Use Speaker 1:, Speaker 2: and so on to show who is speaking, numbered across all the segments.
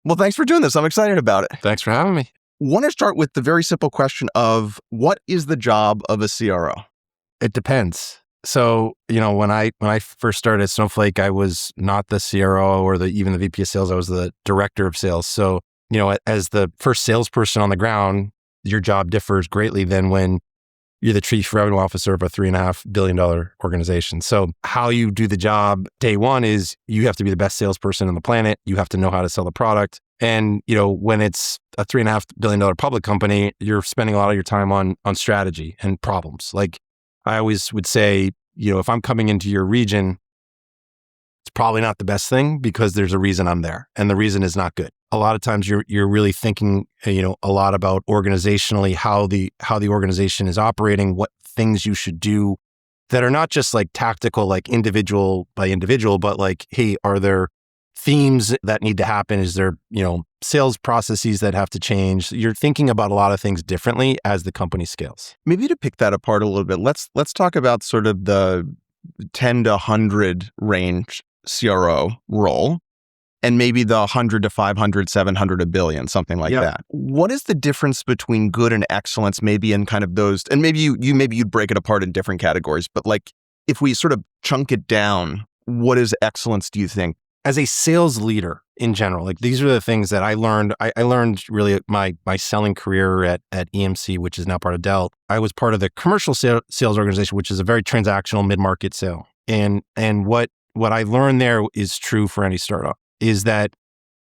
Speaker 1: Well, thanks for doing this. I'm excited about it.
Speaker 2: Thanks for having me.
Speaker 1: Want to start with the very simple question of what is the job of a CRO?
Speaker 2: It depends. So, when I first started at Snowflake, I was not the CRO or even the VP of sales. I was the director of sales. So, as the first salesperson on the ground, your job differs greatly than when you're the chief revenue officer of a $3.5 billion organization. So how you do the job day one is you have to be the best salesperson on the planet. You have to know how to sell the product. And, when it's a $3.5 billion public company, you're spending a lot of your time on strategy and problems. Like I always would say, if I'm coming into your region, it's probably not the best thing because there's a reason I'm there. And the reason is not good. A lot of times you're really thinking, a lot about organizationally, how the organization is operating, what things you should do that are not just like tactical, like individual by individual, but like, hey, are there themes that need to happen? Is there, sales processes that have to change? You're thinking about a lot of things differently as the company scales.
Speaker 1: Maybe to pick that apart a little bit, let's talk about sort of the 10 to 100 range CRO role. And maybe the 100 to 500, 700, a billion, something like that. What is the difference between good and excellence, maybe in kind of those, and maybe you'd break it apart in different categories, but like if we sort of chunk it down, what is excellence, do you think?
Speaker 2: As a sales leader in general, like these are the things that I learned. I learned really my selling career at EMC, which is now part of Dell. I was part of the commercial sales organization, which is a very transactional mid-market sale. And what I learned there is true for any startup. Is that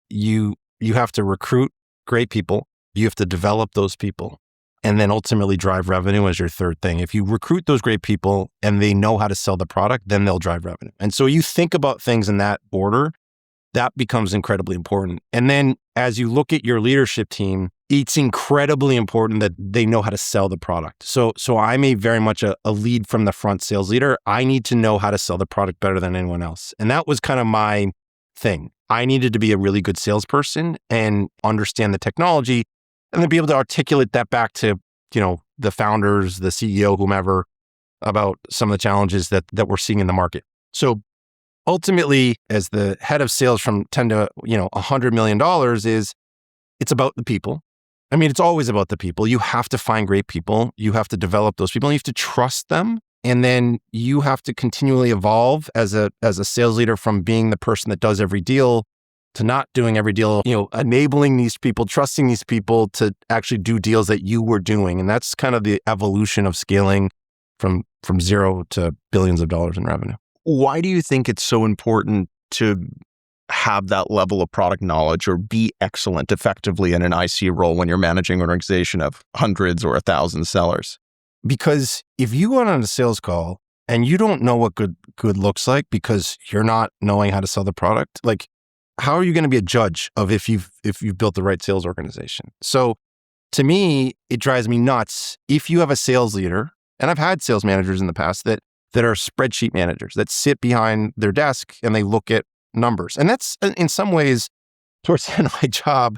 Speaker 2: you have to recruit great people, you have to develop those people, and then ultimately drive revenue as your third thing. If you recruit those great people and they know how to sell the product, then they'll drive revenue. And so you think about things in that order, that becomes incredibly important. And then as you look at your leadership team, it's incredibly important that they know how to sell the product. So I'm very much a lead from the front sales leader. I need to know how to sell the product better than anyone else. And that was kind of my thing. I needed to be a really good salesperson and understand the technology and then be able to articulate that back to, the founders, the CEO, whomever, about some of the challenges that we're seeing in the market. So ultimately, as the head of sales from 10 to, $100 million it's about the people. I mean, it's always about the people. You have to find great people. You have to develop those people. And you have to trust them. And then you have to continually evolve as a sales leader from being the person that does every deal to not doing every deal, enabling these people, trusting these people to actually do deals that you were doing. And that's kind of the evolution of scaling from zero to billions of dollars in revenue.
Speaker 1: Why do you think it's so important to have that level of product knowledge or be excellent effectively in an IC role when you're managing an organization of hundreds or 1,000 sellers?
Speaker 2: Because if you go on a sales call and you don't know what good looks like because you're not knowing how to sell the product, like how are you going to be a judge of if you've built the right sales organization? So to me, it drives me nuts if you have a sales leader, and I've had sales managers in the past that are spreadsheet managers that sit behind their desk and they look at numbers. And that's in some ways towards the end of my job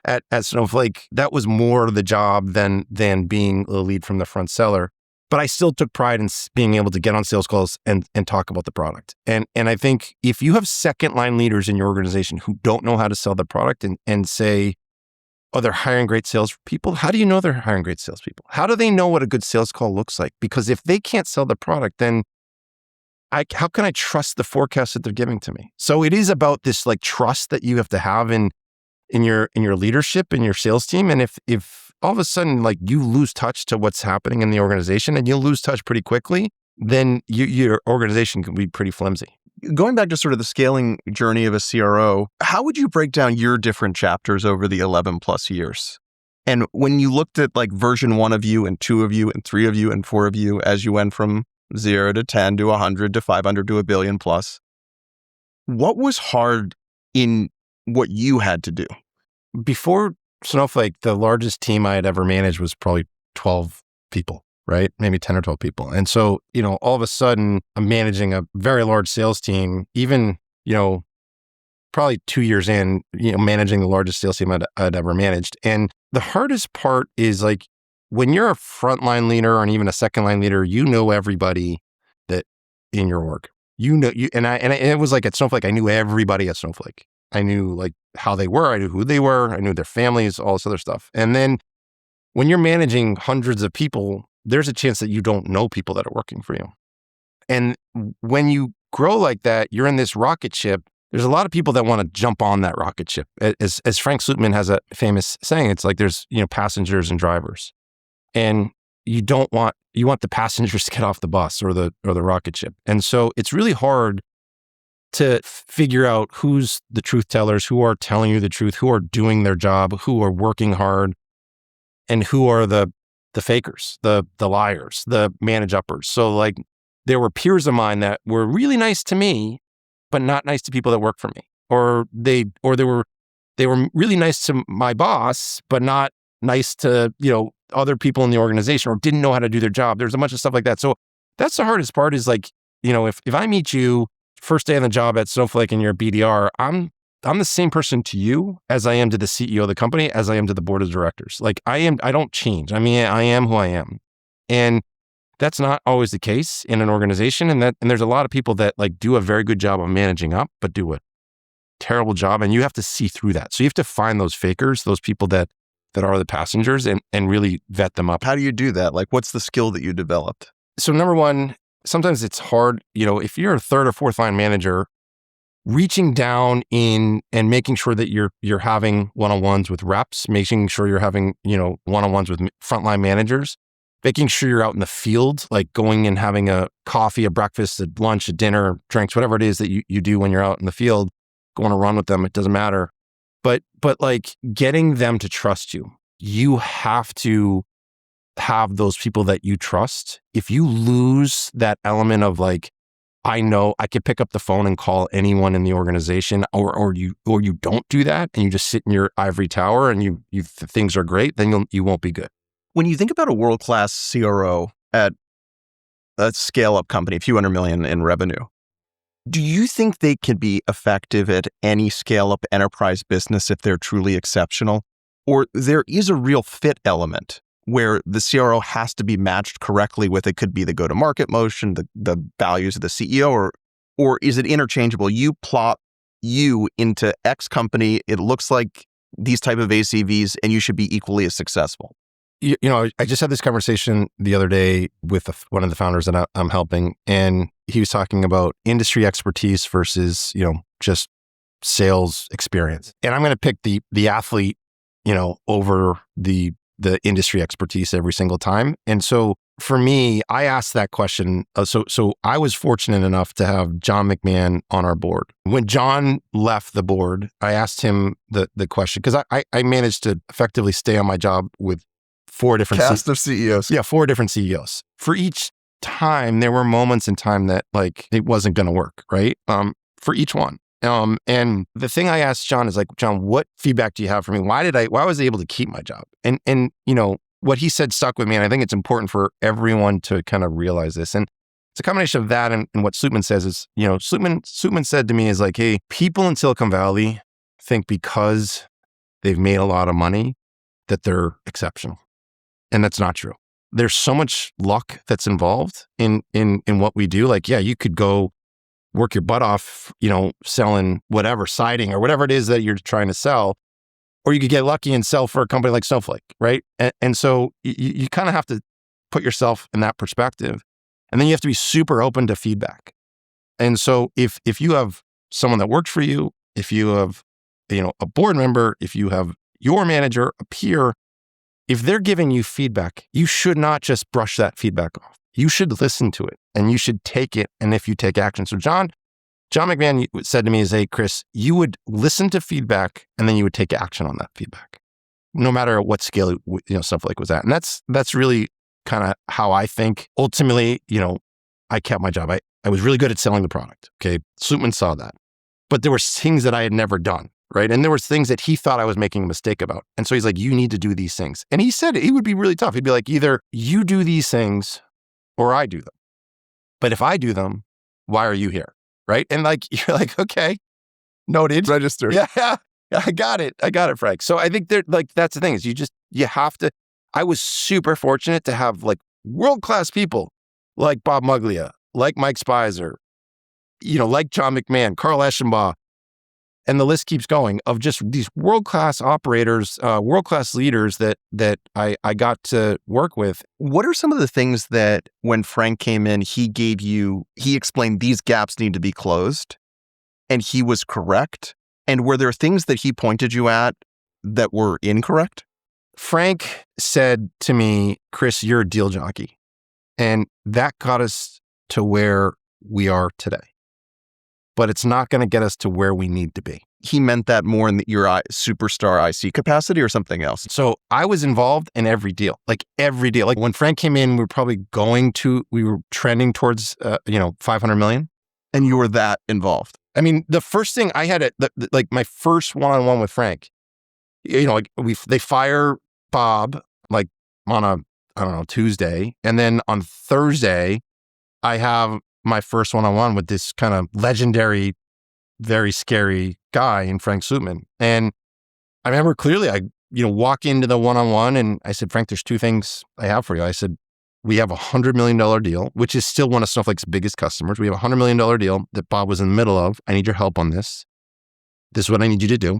Speaker 2: at Snowflake, that was more the job than being a lead from the front seller. But I still took pride in being able to get on sales calls and talk about the product. And I think if you have second line leaders in your organization who don't know how to sell the product and say, oh, they're hiring great salespeople, how do you know they're hiring great salespeople? How do they know what a good sales call looks like? Because if they can't sell the product, then how can I trust the forecast that they're giving to me? So it is about this like trust that you have to have in your leadership and your sales team. And if all of a sudden like you lose touch to what's happening in the organization and you'll lose touch pretty quickly, then your organization can be pretty flimsy.
Speaker 1: Going back to sort of the scaling journey of a CRO, how would you break down your different chapters over the 11 plus years? And when you looked at like version 1 of you and 2 of you and 3 of you and 4 of you as you went from 0 to 10 to 100 to 500 to a billion plus, what was hard in what you had to do?
Speaker 2: Before Snowflake, the largest team I had ever managed was probably 12 people, right? Maybe 10 or 12 people. And so, all of a sudden I'm managing a very large sales team, even, probably 2 years in, managing the largest sales team I'd ever managed. And the hardest part is like, when you're a frontline leader and even a second line leader, you know everybody that in your org. And it was like at Snowflake, I knew everybody at Snowflake. I knew like how they were. I knew who they were. I knew their families, all this other stuff. And then when you're managing hundreds of people, there's a chance that you don't know people that are working for you. And when you grow like that, you're in this rocket ship. There's a lot of people that want to jump on that rocket ship. As Frank Slootman has a famous saying, it's like there's, passengers and drivers. And you want the passengers to get off the bus or the rocket ship. And so it's really hard to figure out who's the truth tellers, who are telling you the truth, who are doing their job, who are working hard, and who are the fakers, the liars, the manage-uppers. So like there were peers of mine that were really nice to me, but not nice to people that work for me. Or they were really nice to my boss, but not nice to, other people in the organization, or didn't know how to do their job. There's a bunch of stuff like that. So that's the hardest part is like, if I meet you first day on the job at Snowflake and you're a BDR, I'm the same person to you as I am to the CEO of the company, as I am to the board of directors. Like I don't change. I mean, I am who I am. And that's not always the case in an organization. And there's a lot of people that like do a very good job of managing up, but do a terrible job. And you have to see through that. So you have to find those fakers, those people that are the passengers, and really vet them up.
Speaker 1: How do you do that? Like, what's the skill that you developed?
Speaker 2: So number one, sometimes it's hard, if you're a third or fourth line manager, reaching down in and making sure that you're having one-on-ones with reps, making sure you're having, one-on-ones with frontline managers, making sure you're out in the field, like going and having a coffee, a breakfast, a lunch, a dinner, drinks, whatever it is that you do when you're out in the field, going to run with them, it doesn't matter. But like getting them to trust you, you have to have those people that you trust. If you lose that element of like, I know I could pick up the phone and call anyone in the organization, or you don't do that and you just sit in your ivory tower and you things are great, then you won't be good.
Speaker 1: When you think about a world-class CRO at a scale-up company, a few $100 million in revenue, do you think they can be effective at any scale-up enterprise business if they're truly exceptional? Or there is a real fit element where the CRO has to be matched correctly with, it could be the go-to-market motion, the values of the CEO, or is it interchangeable? You plot you into X company, it looks like these type of ACVs, and you should be equally as successful.
Speaker 2: I just had this conversation the other day with one of the founders that I'm helping, and he was talking about industry expertise versus, just sales experience. And I'm going to pick the athlete, over the industry expertise every single time. And so for me, I asked that question. So I was fortunate enough to have John McMahon on our board. When John left the board, I asked him the question, because I managed to effectively stay on my job with 4 different
Speaker 1: cast of CEOs.
Speaker 2: Yeah, 4 different CEOs. For each time, there were moments in time that like it wasn't going to work, right? For each one. And the thing I asked John is like, John, what feedback do you have for me? Why was I able to keep my job? And what he said stuck with me. And I think it's important for everyone to kind of realize this. And it's a combination of that and what Slootman says is, Slootman said to me is like, hey, people in Silicon Valley think because they've made a lot of money that they're exceptional. And that's not true. There's so much luck that's involved in what we do. Like, yeah, you could go work your butt off, selling whatever, siding or whatever it is that you're trying to sell, or you could get lucky and sell for a company like Snowflake, right? And so you kind of have to put yourself in that perspective. And then you have to be super open to feedback. And so if you have someone that works for you, if you have, a board member, if you have your manager, a peer, if they're giving you feedback, you should not just brush that feedback off. You should listen to it and you should take it. And if you take action. So John McMahon said to me is, hey, Chris, you would listen to feedback and then you would take action on that feedback, no matter at what scale, Snowflake was at. And that's really kind of how I think ultimately, I kept my job. I was really good at selling the product. Okay. Slootman saw that, but there were things that I had never done. Right. And there was things that he thought I was making a mistake about. And so he's like, you need to do these things. And he said it would be really tough. He'd be like, either you do these things or I do them. But if I do them, why are you here? Right. And like, you're like, okay, noted.
Speaker 1: Registered.
Speaker 2: Yeah. I got it, Frank. So I think that's the thing is you have to, I was super fortunate to have like world-class people like Bob Muglia, like Mike Spicer, like John McMahon, Carl Eschenbaugh, And the list keeps going of just these world-class operators, world-class leaders that I got to work with.
Speaker 1: What are some of the things that when Frank came in, he explained these gaps need to be closed and he was correct? And were there things that he pointed you at that were incorrect?
Speaker 2: Frank said to me, Chris, you're a deal jockey. And that got us to where we are today. But it's not going to get us to where we need to be.
Speaker 1: He meant that more in your superstar IC capacity or something else?
Speaker 2: So I was involved in every deal. Like when Frank came in, we were trending towards, 500 million.
Speaker 1: And you were that involved?
Speaker 2: I mean, the first thing I had, my first one-on-one with Frank, they fire Bob on a Tuesday. And then on Thursday, I have my first one-on-one with this kind of legendary, very scary guy in Frank Slootman. And I remember clearly, I walk into the one-on-one and I said, Frank, there's two things I have for you. I said, we have $100 million deal, which is still one of Snowflake's biggest customers. We have $100 million deal that Bob was in the middle of. I need your help on this. This is what I need you to do.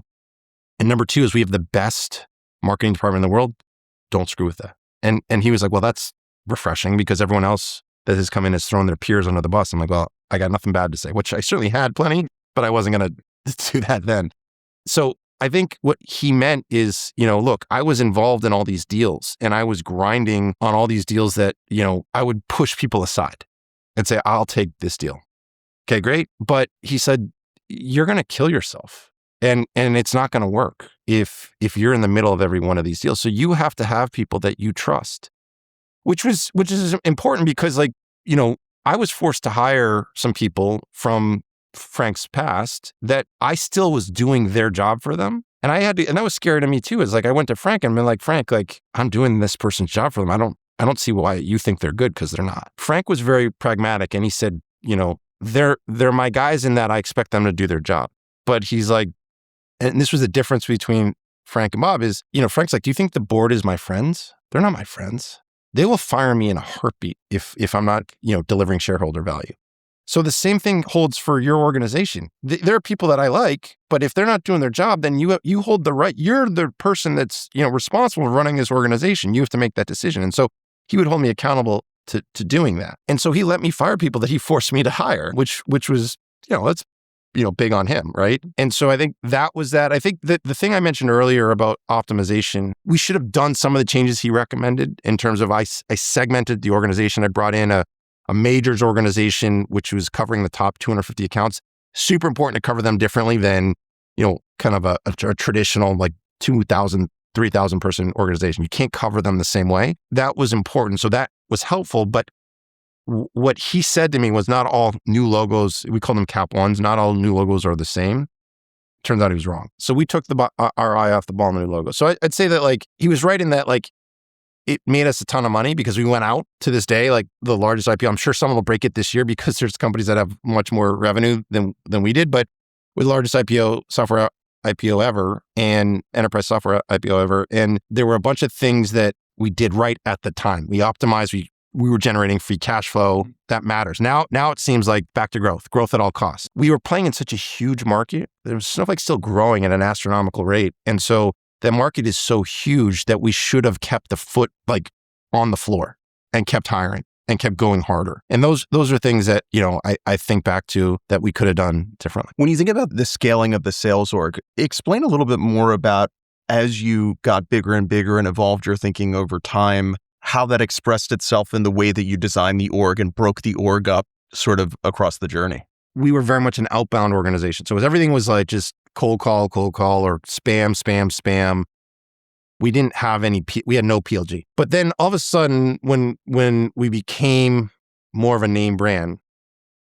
Speaker 2: And number two is we have the best marketing department in the world. Don't screw with that. And he was like, well, that's refreshing because everyone else that has come in has thrown their peers under the bus. I'm like, well, I got nothing bad to say, which I certainly had plenty, but I wasn't going to do that then. So I think what he meant is, look, I was involved in all these deals and I was grinding on all these deals that, I would push people aside and say, I'll take this deal. Okay, great. But he said, you're going to kill yourself and it's not going to work if you're in the middle of every one of these deals. So you have to have people that you trust, which is important because I was forced to hire some people from Frank's past that I still was doing their job for them. And that was scary to me too. Is I went to Frank and been like, Frank, I'm doing this person's job for them. I don't see why you think they're good because they're not. Frank was very pragmatic and he said, they're my guys in that I expect them to do their job. But he's like, and this was the difference between Frank and Bob is, Frank's like, do you think the board is my friends? They're not my friends. They will fire me in a heartbeat if I'm not, delivering shareholder value. So the same thing holds for your organization. There are people that I like, but if they're not doing their job, then you hold the right. You're the person that's responsible for running this organization. You have to make that decision. And so he would hold me accountable to doing that. And so he let me fire people that he forced me to hire, which was that's big on him, right? And so I think that was that. I think that the thing I mentioned earlier about optimization, we should have done some of the changes he recommended in terms of I segmented the organization. I brought in a majors organization, which was covering the top 250 accounts. Super important to cover them differently than, kind of a traditional 2,000, 3,000 person organization. You can't cover them the same way. That was important. So that was helpful. But what he said to me was not all new logos, we call them cap ones, not all new logos are the same. Turns out he was wrong. So we took our eye off the ball on the new logo. So I'd say that he was right in that it made us a ton of money because we went out to this day, the largest IPO. I'm sure someone will break it this year because there's companies that have much more revenue than we did, but we're the largest software IPO ever and enterprise software IPO ever. And there were a bunch of things that we did right at the time. We optimized, we were generating free cash flow. That matters. Now it seems like back to growth at all costs. We were playing in such a huge market. There was Snowflake still growing at an astronomical rate. And so the market is so huge that we should have kept the foot on the floor and kept hiring and kept going harder. And those are things that, I think back to that we could have done differently.
Speaker 1: When you think about the scaling of the sales org, explain a little bit more about as you got bigger and bigger and evolved your thinking over time, how that expressed itself in the way that you designed the org and broke the org up sort of across the journey.
Speaker 2: We were very much an outbound organization. So everything was just cold call, or spam. We didn't have we had no PLG. But then all of a sudden, when we became more of a name brand,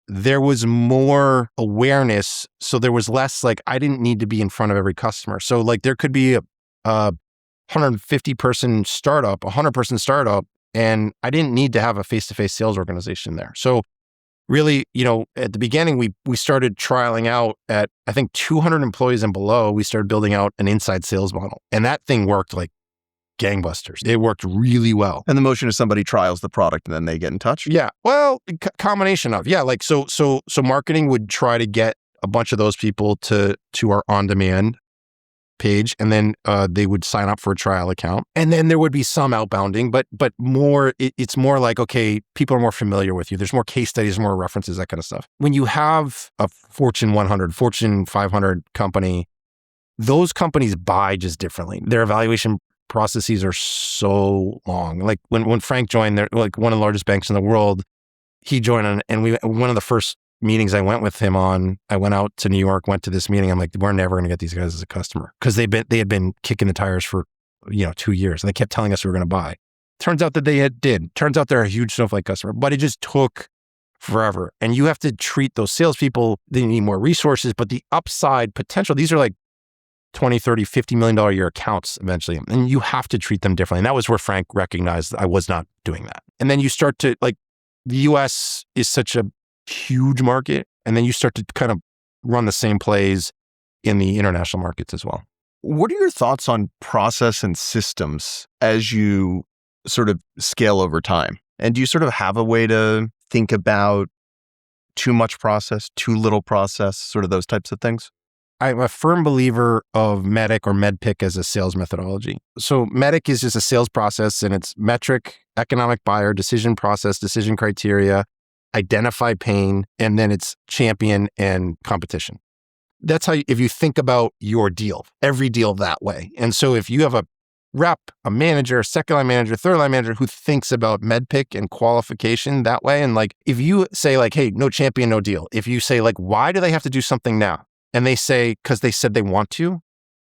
Speaker 2: there was more awareness. So there was less I didn't need to be in front of every customer. So there could be a 150 person startup, 100 person startup, and I didn't need to have a face-to-face sales organization there. So really, at the beginning, we started trialing out at, I think, 200 employees and below. We started building out an inside sales model. And that thing worked like gangbusters. It worked really well.
Speaker 1: And the motion is somebody trials the product and then they get in touch?
Speaker 2: Yeah. Well, combination of, so marketing would try to get a bunch of those people to our on-demand page, and then they would sign up for a trial account. And then there would be some outbounding, but more, it's more like, okay, people are more familiar with you. There's more case studies, more references, that kind of stuff. When you have a Fortune 100, Fortune 500 company, those companies buy just differently. Their evaluation processes are so long. Like when Frank joined, they're like one of the largest banks in the world. He joined, and one of the first meetings I went with him on, I went out to New York, went to this meeting. I'm like, we're never going to get these guys as a customer, because they had been kicking the tires for 2 years, and they kept telling us we were going to buy. Turns out that they did. Turns out they're a huge Snowflake customer, but it just took forever. And you have to treat those salespeople. They need more resources, but the upside potential, these are like 20, 30, $50 million a year accounts eventually. And you have to treat them differently. And that was where Frank recognized I was not doing that. And then you start to, like, the US is such a huge market. And then you start to kind of run the same plays in the international markets as well.
Speaker 1: What are your thoughts on process and systems as you sort of scale over time? And do you sort of have a way to think about too much process, too little process, sort of those types of things?
Speaker 2: I'm a firm believer of MEDDIC or MEDDPIC as a sales methodology. So MEDDIC is just a sales process, and it's metric, economic buyer, decision process, decision criteria, identify pain, and then it's champion and competition. That's how, if you think about your deal, every deal that way. And so if you have a rep, a manager, a second line manager, third line manager who thinks about MEDDPIC and qualification that way, and like, if you say like, hey, no champion, no deal. If you say like, why do they have to do something now? And they say, because they said they want to,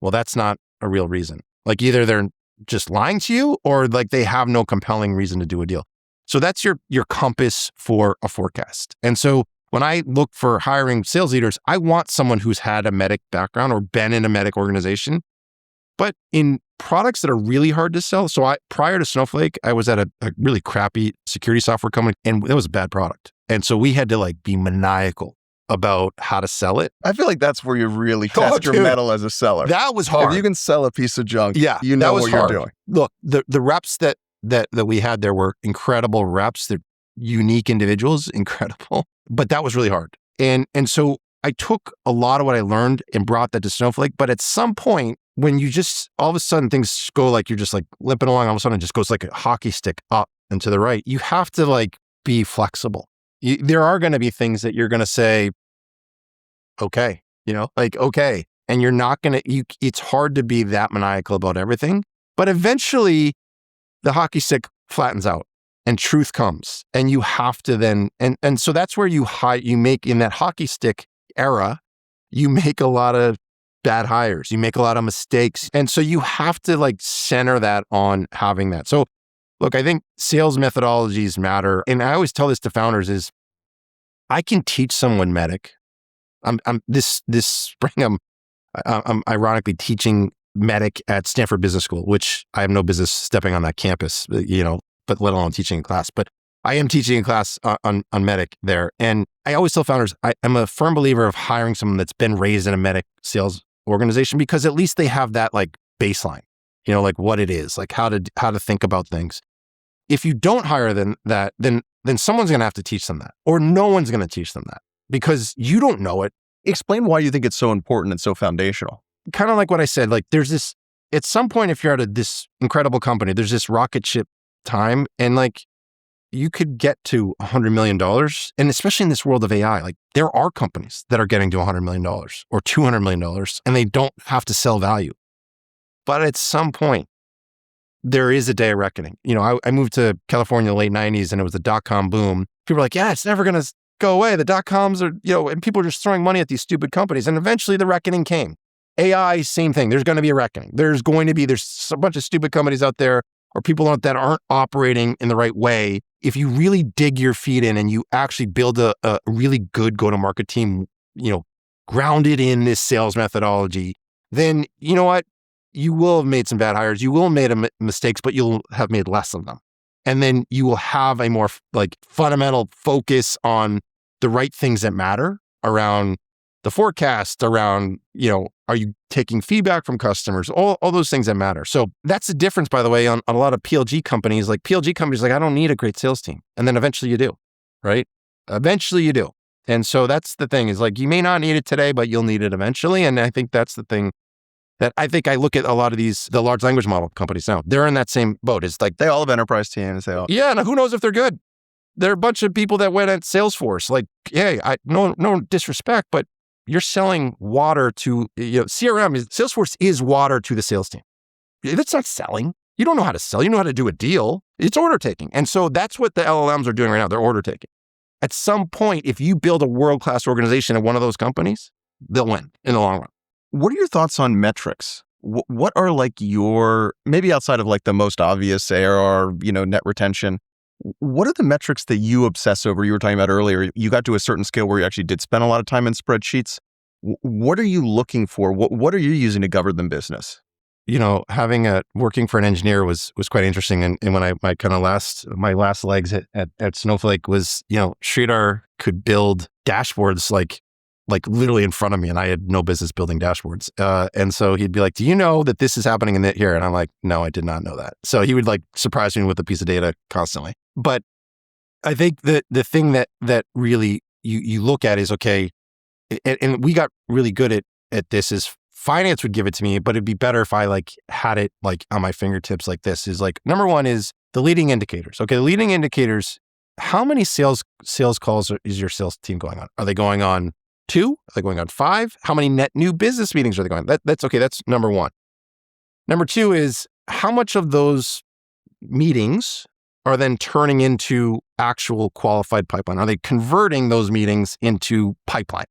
Speaker 2: well, that's not a real reason. Like, either they're just lying to you, or like they have no compelling reason to do a deal. So that's your compass for a forecast. And so when I look for hiring sales leaders, I want someone who's had a MEDDIC background or been in a MEDDIC organization. But in products that are really hard to sell, so prior to Snowflake, I was at a really crappy security software company, and it was a bad product. And so we had to like be maniacal about how to sell it.
Speaker 1: I feel like that's where you really test your mettle as a seller.
Speaker 2: That was hard.
Speaker 1: If you can sell a piece of junk,
Speaker 2: yeah,
Speaker 1: you know what you're doing.
Speaker 2: Look, the reps that we had there were incredible reps. They're unique individuals, incredible. But that was really hard. And so I took a lot of what I learned and brought that to Snowflake. But at some point, when you just, all of a sudden things go like, you're just like limping along, all of a sudden it just goes like a hockey stick up and to the right. You have to like be flexible. There are going to be things that you're going to say, okay, okay. And you're not going to, it's hard to be that maniacal about everything. But eventually the hockey stick flattens out and truth comes, and you have to then, and so that's where you make, in that hockey stick era, you make a lot of bad hires, you make a lot of mistakes. And so you have to like center that on having that. So look, I think sales methodologies matter. And I always tell this to founders is, I can teach someone MEDDIC. This spring, I'm ironically teaching MEDDIC at Stanford Business School, which I have no business stepping on that campus, but let alone teaching a class. But I am teaching a class on MEDDIC there. And I always tell founders, I'm a firm believer of hiring someone that's been raised in a MEDDIC sales organization, because at least they have that like baseline, like what it is, like how to think about things. If you don't hire them that, then someone's going to have to teach them that, or no one's going to teach them that, because you don't know it.
Speaker 1: Explain why you think it's so important and so foundational.
Speaker 2: Kind of like what I said, like there's this, at some point, if you're at this incredible company, there's this rocket ship time, and like you could get to $100 million. And especially in this world of AI, like there are companies that are getting to $100 million or $200 million, and they don't have to sell value. But at some point, there is a day of reckoning. I moved to California in the late 90s, and it was the dot-com boom. People were like, yeah, it's never going to go away. The dot-coms are, and people are just throwing money at these stupid companies. And eventually the reckoning came. AI, same thing. There's going to be a reckoning. There's a bunch of stupid companies out there, or people that aren't operating in the right way. If you really dig your feet in and you actually build a really good go-to-market team, grounded in this sales methodology, then you know what? You will have made some bad hires. You will have made mistakes, but you'll have made less of them. And then you will have a more like fundamental focus on the right things that matter around the forecast, around, are you taking feedback from customers? All those things that matter. So that's the difference, by the way, on a lot of PLG companies. Like PLG companies, like, I don't need a great sales team. And then eventually you do, right? Eventually you do. And so that's the thing is like, you may not need it today, but you'll need it eventually. And I think that's the thing that I think I look at a lot of the large language model companies now. They're in that same boat. It's like,
Speaker 1: They all have enterprise teams.
Speaker 2: yeah, and who knows if they're good? There are a bunch of people that went at Salesforce. Like, hey, no disrespect, but you're selling water to, Salesforce is water to the sales team. It's not selling. You don't know how to sell. You know how to do a deal. It's order taking. And so that's what the LLMs are doing right now. They're order taking. At some point, if you build a world-class organization at one of those companies, they'll win in the long run.
Speaker 1: What are your thoughts on metrics? What are like maybe outside of like the most obvious ARR, net retention, what are the metrics that you obsess over? You were talking about earlier, you got to a certain scale where you actually did spend a lot of time in spreadsheets. What are you looking for? What are you using to govern the business?
Speaker 2: Working for an engineer was quite interesting. And when my last legs at Snowflake was, Sridhar could build dashboards like literally in front of me, and I had no business building dashboards. And so he'd be like, "Do you know that this is happening in here?" And I'm like, "No, I did not know that." So he would like surprise me with a piece of data constantly. But I think the thing that really you look at is, okay, and we got really good at this is finance would give it to me, but it'd be better if I like had it like on my fingertips like this. Is like, number one is the leading indicators. Okay, the leading indicators, how many sales calls is your sales team going on? Are they going on 2? Are they going on 5? How many net new business meetings are they going on? That's okay. That's number one. Number two is how much of those meetings are then turning into actual qualified pipeline? Are they converting those meetings into pipeline?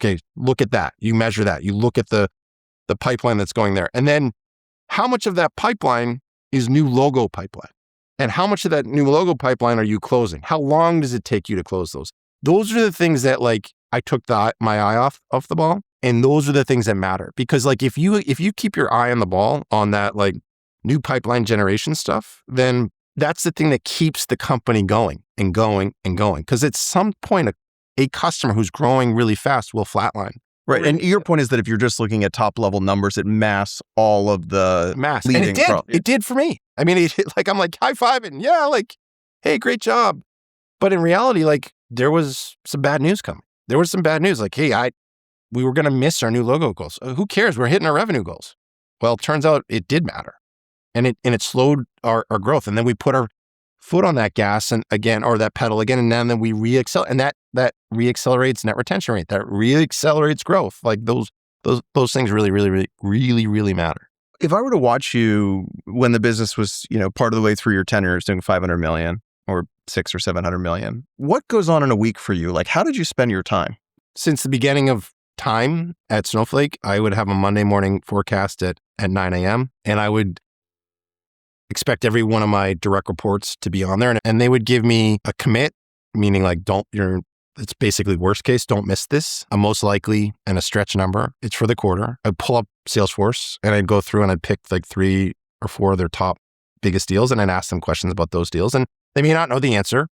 Speaker 2: Okay, look at that. You measure that. You look at the pipeline that's going there. And then how much of that pipeline is new logo pipeline? And how much of that new logo pipeline are you closing? How long does it take you to close those? Those are the things that like I took my eye off the ball. And those are the things that matter. Because like if you keep your eye on the ball on that like new pipeline generation stuff, then that's the thing that keeps the company going and going and going. Because at some point, a customer who's growing really fast will flatline.
Speaker 1: Right. And your point is that if you're just looking at top level numbers, it masks all of the leading.
Speaker 2: And it did for me. I mean, I'm like high-fiving. Yeah, like, hey, great job. But in reality, like there was some bad news coming. There was some bad news. Like, hey, we were going to miss our new logo goals. Who cares? We're hitting our revenue goals. Well, it turns out it did matter. And it slowed our growth. And then we put our foot on that gas and again, or that pedal again, and then we re-accelerate. And that re-accelerates net retention rate. That re-accelerates growth. Like those things really, really, really, really, really matter.
Speaker 1: If I were to watch you when the business was, part of the way through your tenure is doing 500 million or 600 or 700 million, what goes on in a week for you? Like, how did you spend your time?
Speaker 2: Since the beginning of time at Snowflake, I would have a Monday morning forecast at 9 a.m. and I would expect every one of my direct reports to be on there. And they would give me a commit, meaning like, it's basically worst case, don't miss this. A most likely and a stretch number. It's for the quarter. I'd pull up Salesforce and I'd go through and I'd pick like 3 or 4 of their top biggest deals. And I'd ask them questions about those deals. And they may not know the answer,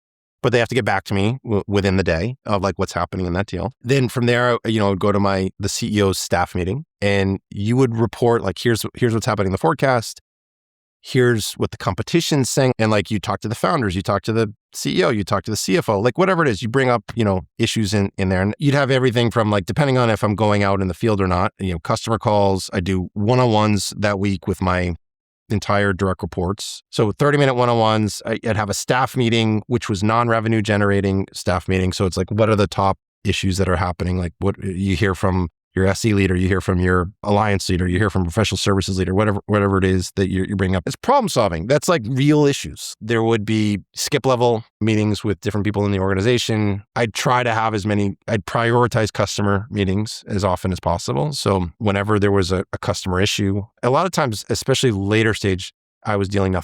Speaker 2: but they have to get back to me within the day of like what's happening in that deal. Then from there, I would go to the CEO's staff meeting and you would report like, here's what's happening in the forecast. Here's what the competition's saying. And like you talk to the founders, you talk to the CEO, you talk to the CFO, like whatever it is, you bring up, issues in there. And you'd have everything from like, depending on if I'm going out in the field or not, customer calls. I do one-on-ones that week with my entire direct reports. So 30-minute one-on-ones. I'd have a staff meeting, which was non-revenue generating staff meeting. So it's like, what are the top issues that are happening? Like what you hear from your SE leader, you hear from your alliance leader, you hear from professional services leader, whatever it is that you bring up. It's problem solving. That's like real issues. There would be skip level meetings with different people in the organization. I'd try to have I'd prioritize customer meetings as often as possible. So whenever there was a customer issue, a lot of times, especially later stage, I was dealing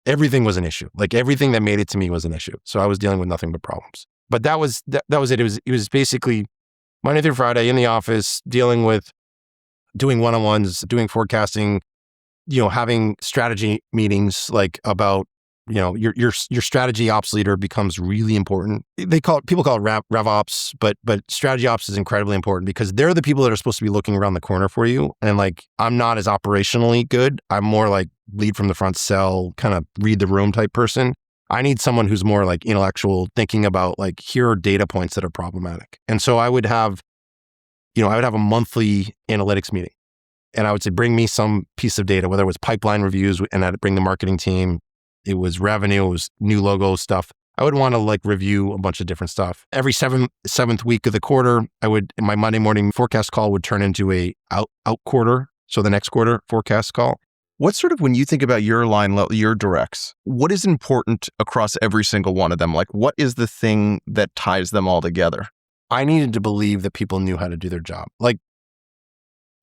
Speaker 2: everything was an issue. Like everything that made it to me was an issue. So I was dealing with nothing but problems. But that was it. It was basically Monday through Friday in the office, doing one-on-ones, doing forecasting, having strategy meetings like about, your strategy ops leader becomes really important. People call it RevOps, but strategy ops is incredibly important because they're the people that are supposed to be looking around the corner for you. And like, I'm not as operationally good. I'm more like lead from the front, sell, kind of read the room type person. I need someone who's more like intellectual, thinking about like, here are data points that are problematic. And so I would have a monthly analytics meeting, and I would say, bring me some piece of data, whether it was pipeline reviews, and I'd bring the marketing team. It was revenue, it was new logo stuff. I would want to like review a bunch of different stuff. Every seventh week of the quarter, my Monday morning forecast call would turn into a out quarter. So the next quarter forecast call.
Speaker 1: What sort of, when you think about your line level, your directs, what is important across every single one of them? Like, what is the thing that ties them all together?
Speaker 2: I needed to believe that people knew how to do their job. Like,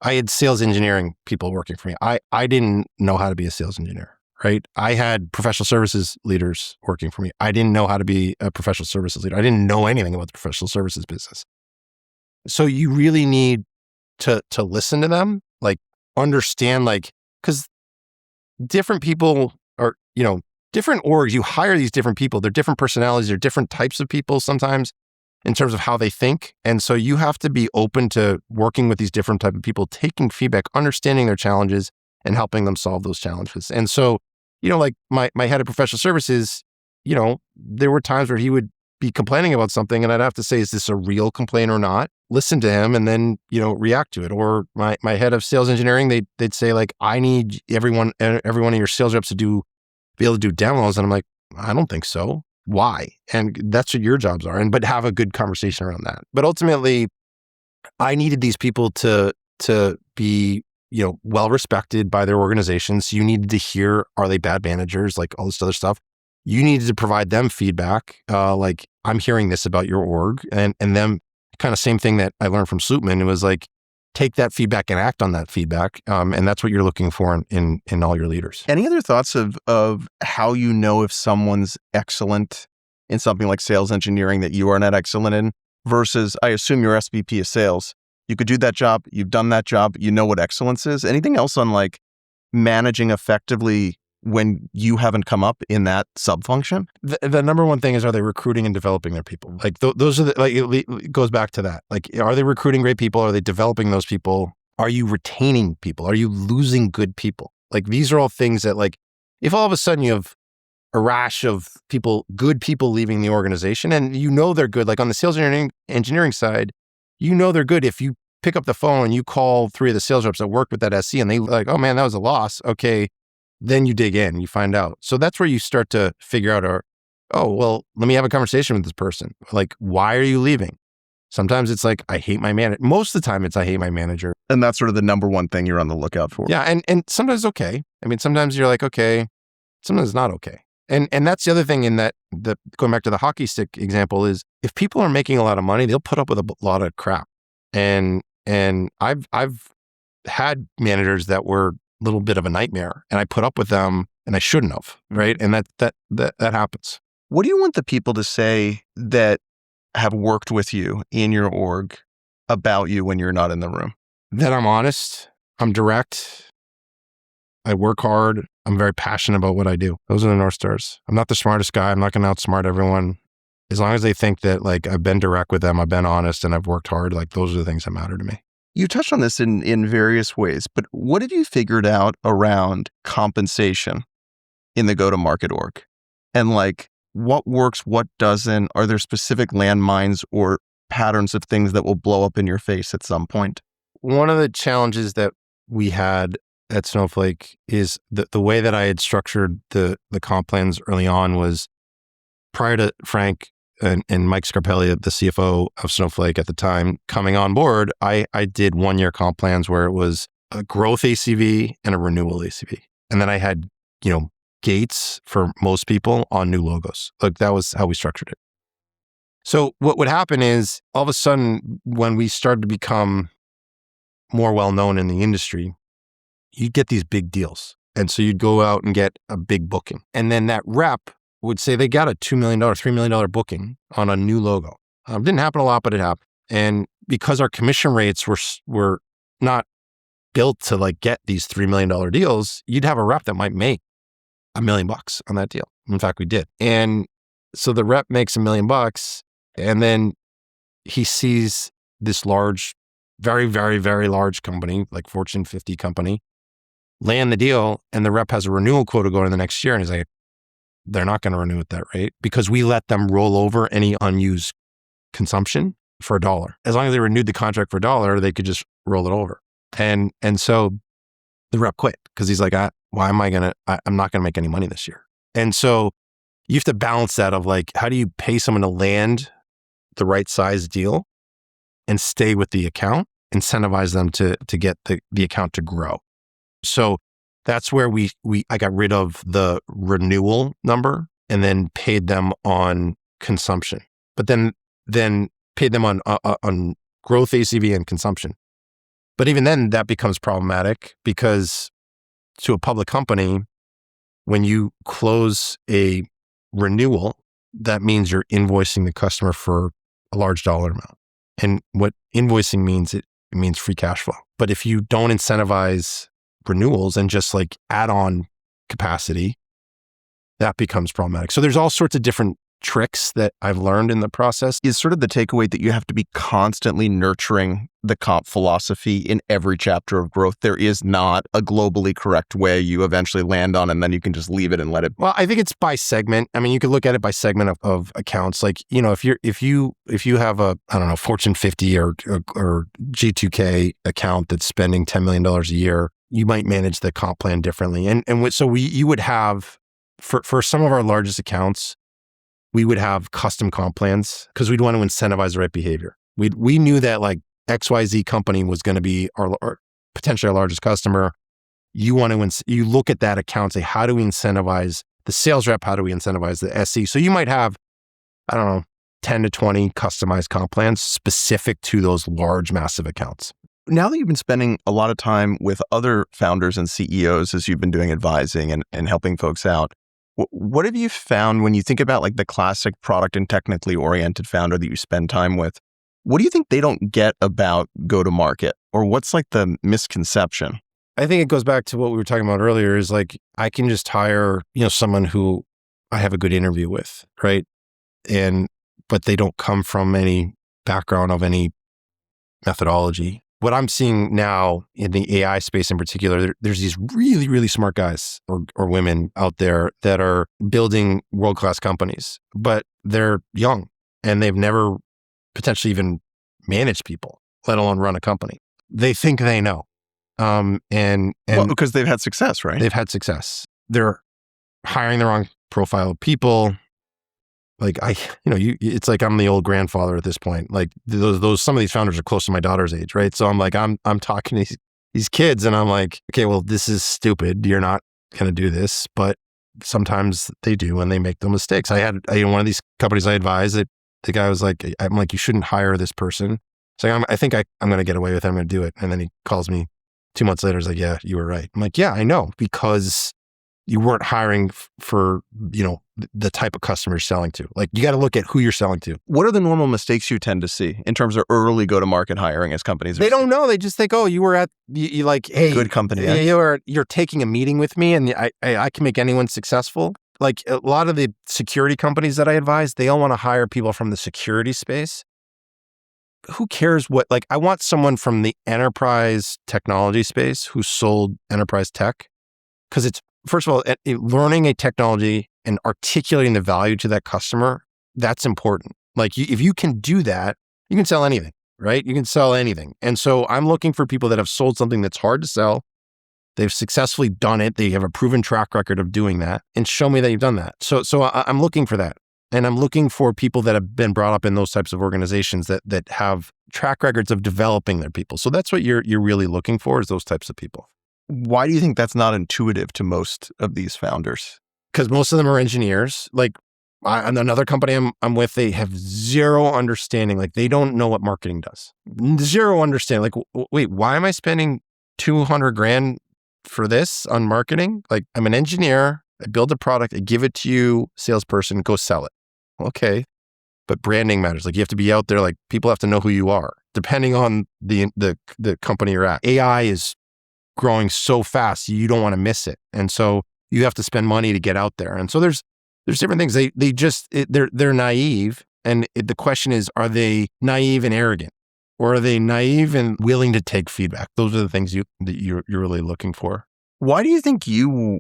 Speaker 2: I had sales engineering people working for me. I didn't know how to be a sales engineer, right? I had professional services leaders working for me. I didn't know how to be a professional services leader. I didn't know anything about the professional services business. So you really need to listen to them, like understand, like, because different people are, different orgs, you hire these different people. They're different personalities. They're different types of people sometimes in terms of how they think. And so you have to be open to working with these different type of people, taking feedback, understanding their challenges, and helping them solve those challenges. And so, like my head of professional services, there were times where he would be complaining about something, and I'd have to say, is this a real complaint or not? Listen to him and then, react to it. Or my head of sales engineering, they'd say like, I need every one of your sales reps to be able to do demos. And I'm like, I don't think so. Why? And that's what your jobs are. But have a good conversation around that. But ultimately, I needed these people to be, well respected by their organizations. You needed to hear, are they bad managers? Like all this other stuff. You needed to provide them feedback. Like, I'm hearing this about your org, and them kind of same thing that I learned from Slootman. It was like, take that feedback and act on that feedback. And that's what you're looking for in all your leaders.
Speaker 1: Any other thoughts of how you know if someone's excellent in something like sales engineering that you are not excellent in versus, I assume your SVP of sales, you could do that job, you've done that job, you know what excellence is. Anything else on like managing effectively when you haven't come up in that sub-function?
Speaker 2: The number one thing is, are they recruiting and developing their people? Like those are it goes back to that. Like, are they recruiting great people? Are they developing those people? Are you retaining people? Are you losing good people? Like, these are all things that, like, if all of a sudden you have a rash of people, good people leaving the organization, and they're good, like on the sales engineering side, they're good. If you pick up the phone and you call 3 of the sales reps that work with that SC and they like, oh man, that was a loss. Okay. Then you dig in, you find out. So that's where you start to figure out, let me have a conversation with this person. Like, why are you leaving? Sometimes it's like, I hate my manager. Most of the time it's, I hate my manager.
Speaker 1: And that's sort of the number one thing you're on the lookout for.
Speaker 2: Yeah. And sometimes it's okay. I mean, sometimes you're like, okay, sometimes it's not okay. And that's the other thing in that, going back to the hockey stick example, is if people are making a lot of money, they'll put up with a lot of crap. And I've had managers that were little bit of a nightmare, and I put up with them, and I shouldn't have, right? And that happens.
Speaker 1: What do you want the people to say that have worked with you in your org about you when you're not in the room?
Speaker 2: That I'm honest, I'm direct, I work hard, I'm very passionate about what I do. Those are the North Stars. I'm not the smartest guy. I'm not going to outsmart everyone. As long as they think that, like, I've been direct with them, I've been honest, and I've worked hard, like, those are the things that matter to me.
Speaker 1: You touched on this in various ways, but what have you figured out around compensation in the go-to-market org? And like, what works, what doesn't? Are there specific landmines or patterns of things that will blow up in your face at some point?
Speaker 2: One of the challenges that we had at Snowflake is the way that I had structured the comp plans early on was, prior to Frank and Mike Scarpelli, the CFO of Snowflake at the time, coming on board, I did 1-year comp plans where it was a growth ACV and a renewal ACV. And then I had, gates for most people on new logos. Like, that was how we structured it. So what would happen is, all of a sudden, when we started to become more well-known in the industry, you'd get these big deals. And so you'd go out and get a big booking. And then that rep would say they got a $2 million, $3 million booking on a new logo. It didn't happen a lot, but it happened. And because our commission rates were not built to like get these $3 million deals, you'd have a rep that might make $1 million on that deal. In fact, we did. And so the rep makes $1 million, and then he sees this large, very, very, very large company, like Fortune 50 company, land the deal, and the rep has a renewal quota going in the next year. And he's like, they're not going to renew at that rate because we let them roll over any unused consumption for $1. As long as they renewed the contract for $1, they could just roll it over. And so the rep quit because he's like, I'm not going to make any money this year. And so you have to balance that of like, how do you pay someone to land the right size deal and stay with the account, incentivize them to get the account to grow. So that's where I got rid of the renewal number and then paid them on consumption, but then paid them on growth ACV and consumption. But even then that becomes problematic because to a public company, when you close a renewal, that means you're invoicing the customer for a large dollar amount. And what invoicing means, it means free cash flow. But if you don't incentivize renewals and just like add on capacity, that becomes problematic. So there's all sorts of different tricks that I've learned in the process.
Speaker 1: Is sort of the takeaway that you have to be constantly nurturing the comp philosophy in every chapter of growth. There is not a globally correct way you eventually land on, and then you can just leave it and let it.
Speaker 2: Well, I think it's by segment. I mean, you could look at it by segment of accounts. Like, you know, if you have a, I don't know, Fortune 50 or G2K account that's spending $10 million a year, you might manage the comp plan differently. You would have, for some of our largest accounts, we would have custom comp plans because we'd want to incentivize the right behavior. We knew that like XYZ company was going to be our potentially our largest customer. You look at that account, say, how do we incentivize the sales rep? How do we incentivize the SE? So you might have, I don't know, 10 to 20 customized comp plans specific to those large, massive accounts.
Speaker 1: Now that you've been spending a lot of time with other founders and CEOs as you've been doing advising and helping folks out, what have you found when you think about like the classic product and technically oriented founder that you spend time with? What do you think they don't get about go-to-market, or what's like the misconception?
Speaker 2: I think it goes back to what we were talking about earlier is like, I can just hire, someone who I have a good interview with, right? But they don't come from any background of any methodology. What I'm seeing now in the AI space in particular, there's these really, really smart guys or women out there that are building world-class companies, but they're young and they've never potentially even managed people, let alone run a company. They think they know.
Speaker 1: Because they've had success, right?
Speaker 2: They've had success. They're hiring the wrong profile of people. Like it's like I'm the old grandfather at this point. Like some of these founders are close to my daughter's age, right? So I'm like, I'm talking to these kids, and I'm like, okay, well, this is stupid. You're not gonna do this, but sometimes they do, and they make the mistakes. I had one of these companies I advised that the guy was like, I'm like, you shouldn't hire this person. So I think I'm gonna get away with it. I'm gonna do it, and then he calls me 2 months later. He's like, yeah, you were right. I'm like, yeah, I know, because you weren't hiring for, the type of customer you're selling to. Like, you got to look at who you're selling to.
Speaker 1: What are the normal mistakes you tend to see in terms of early go-to-market hiring as companies?
Speaker 2: They don't know. They just think, oh, you were at, you like, hey,
Speaker 1: good company.
Speaker 2: You're taking a meeting with me, and I can make anyone successful. Like a lot of the security companies that I advise, they all want to hire people from the security space. Who cares what, like, I want someone from the enterprise technology space who sold enterprise tech. Because it's, first of all, learning a technology and articulating the value to that customer, that's important. Like, if you can do that, you can sell anything, right? You can sell anything. And so I'm looking for people that have sold something that's hard to sell. They've successfully done it. They have a proven track record of doing that, and show me that you've done that. So I'm looking for that. And I'm looking for people that have been brought up in those types of organizations that have track records of developing their people. So that's what you're really looking for, is those types of people.
Speaker 1: Why do you think that's not intuitive to most of these founders?
Speaker 2: Because most of them are engineers. Like another company I'm with, they have zero understanding. Like, they don't know what marketing does. Zero understanding. Like, wait, why am I spending $200,000 for this on marketing? Like, I'm an engineer. I build a product. I give it to you, salesperson, go sell it. Okay. But branding matters. Like, you have to be out there. Like, people have to know who you are, depending on the company you're at. AI is growing so fast, you don't want to miss it. And so you have to spend money to get out there. And so there's different things. They're naive. And the question is, are they naive and arrogant? Or are they naive and willing to take feedback? Those are the things that you're really looking for.
Speaker 1: Why do you think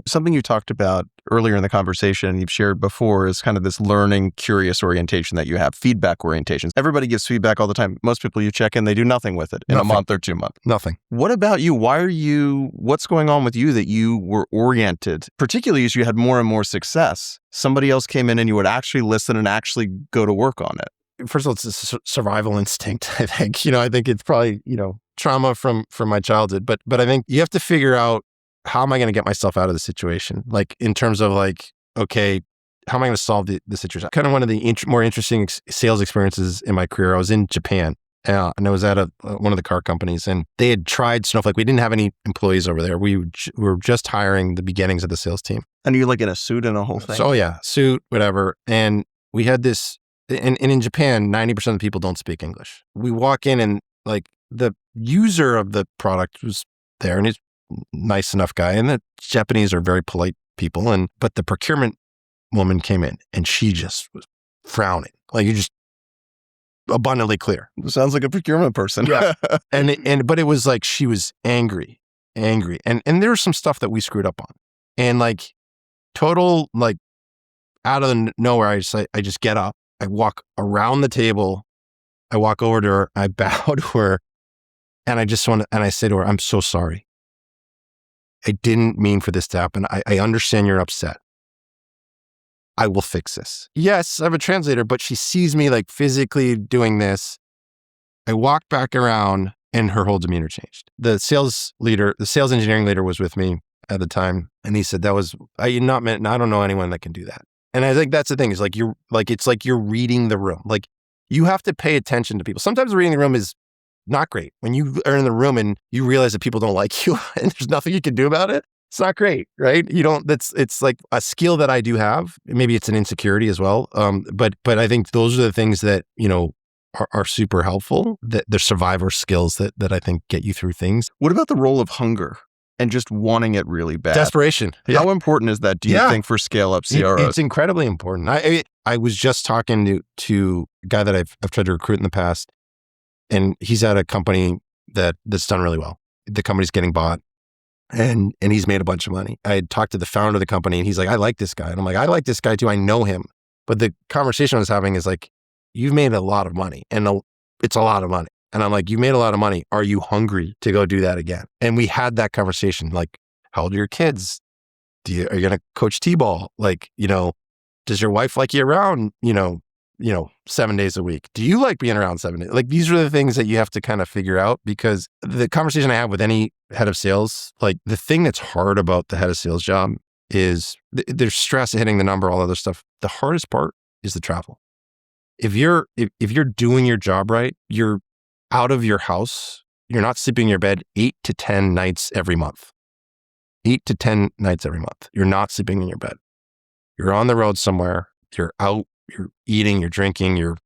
Speaker 1: something you talked about earlier in the conversation and you've shared before is kind of this learning, curious orientation that you have, feedback orientation. Everybody gives feedback all the time. Most people you check in, they do nothing with it in a month or 2 months.
Speaker 2: Nothing.
Speaker 1: What about you? What's going on with you that you were oriented, particularly as you had more and more success? Somebody else came in and you would actually listen and actually go to work on it.
Speaker 2: First of all, it's a survival instinct, I think. I think it's probably, trauma from my childhood. But I think you have to figure out, how am I going to get myself out of the situation? Like in terms of like, okay, how am I going to solve the situation? Kind of one of the more interesting sales experiences in my career. I was in Japan and I was at one of the car companies and they had tried Snowflake. We didn't have any employees over there. We were just hiring the beginnings of the sales team.
Speaker 1: And you're like in a suit and a whole thing?
Speaker 2: So yeah, suit, whatever. And we had this, and in Japan, 90% of the people don't speak English. We walk in and like the user of the product was there and he's nice enough guy, and the Japanese are very polite people. But the procurement woman came in, and she just was frowning, like you just abundantly clear.
Speaker 1: Sounds like a procurement person.
Speaker 2: Yeah, but it was like she was angry, and there was some stuff that we screwed up on, and like total like out of nowhere, I just get up, I walk around the table, I walk over to her, I bow to her, and I say to her, "I'm so sorry. I didn't mean for this to happen. I understand you're upset. I will fix this." Yes, I have a translator, but she sees me like physically doing this. I walk back around and her whole demeanor changed. The sales engineering leader was with me at the time. And he said, I don't know anyone that can do that. And I think that's the thing is like, it's like you're reading the room. Like you have to pay attention to people. Sometimes reading the room is not great. When you are in the room and you realize that people don't like you and there's nothing you can do about it, it's not great, right? It's like a skill that I do have. Maybe it's an insecurity as well. But I think those are the things that, are super helpful, that they're survivor skills that I think get you through things.
Speaker 1: What about the role of hunger and just wanting it really bad?
Speaker 2: Desperation.
Speaker 1: How important is that, do you think, for scale-up CROs?
Speaker 2: It's incredibly important. I was just talking to a guy that I've tried to recruit in the past, and he's at a company that's done really well. The company's getting bought, and he's made a bunch of money. I had talked to the founder of the company, and he's like, "I like this guy." And I'm like, "I like this guy too. I know him." But the conversation I was having is like, "You've made a lot of money, and it's a lot of money." And I'm like, "You made a lot of money. Are you hungry to go do that again?" And we had that conversation. Like, how old are your kids? Are you going to coach T-ball? Like, does your wife like you around, 7 days a week? Do you like being around 7 days? Like, these are the things that you have to kind of figure out, because the conversation I have with any head of sales, like the thing that's hard about the head of sales job is there's stress of hitting the number, all other stuff. The hardest part is the travel. If you're doing your job right, you're out of your house, you're not sleeping in your bed 8 to 10 nights every month. 8 to 10 nights every month. You're not sleeping in your bed. You're on the road somewhere. You're out. You're eating, you're drinking, you're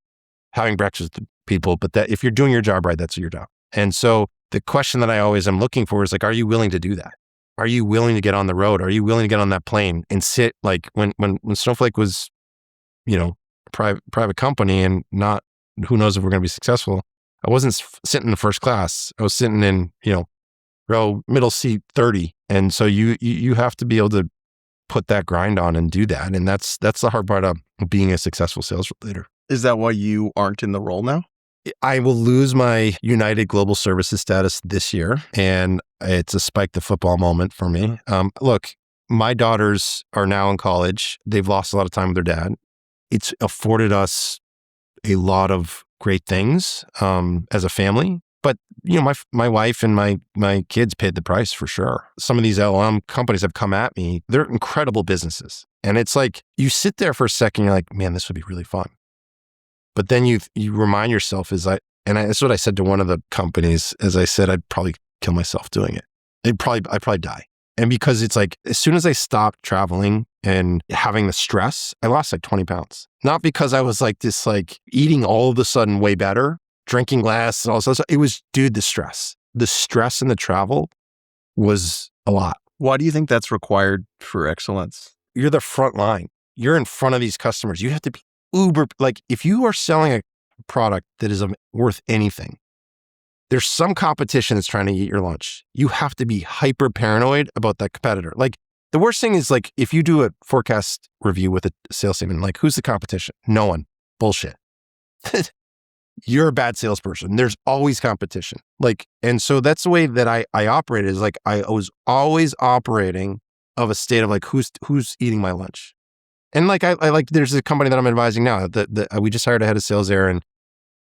Speaker 2: having breakfast with people, but that if you're doing your job right, that's your job. And so the question that I always am looking for is like, are you willing to do that? Are you willing to get on the road? Are you willing to get on that plane and sit like when Snowflake was, a private company and not, who knows if we're going to be successful. I wasn't sitting in the first class. I was sitting in, row middle seat 30. And so you have to be able to put that grind on and do that. And that's the hard part of being a successful sales leader.
Speaker 1: Is that why you aren't in the role now?
Speaker 2: I will lose my United Global Services status this year, and it's a spike the football moment for me. Look, my daughters are now in college. They've lost a lot of time with their dad. It's afforded us a lot of great things as a family. But, my wife and my kids paid the price for sure. Some of these LLM companies have come at me. They're incredible businesses. And it's like, you sit there for a second, you're like, man, this would be really fun. But then you remind yourself, that's what I said to one of the companies, as I said, I'd probably kill myself doing it. I'd probably die. And because it's like, as soon as I stopped traveling and having the stress, I lost like 20 pounds. Not because I was like this, like eating all of a sudden way better, drinking less and all this other stuff. It was, the stress. The stress and the travel was a lot.
Speaker 1: Why do you think that's required for excellence?
Speaker 2: You're the front line. You're in front of these customers. You have to be uber, like if you are selling a product that is worth anything, there's some competition that's trying to eat your lunch. You have to be hyper paranoid about that competitor. Like the worst thing is like if you do a forecast review with a sales team and like, who's the competition? No one. Bullshit. You're a bad salesperson. There's always competition. Like, and so that's the way that I operated is like, I was always operating of a state of like, who's eating my lunch? And like, I like, there's a company that I'm advising now that we just hired a head of sales there. And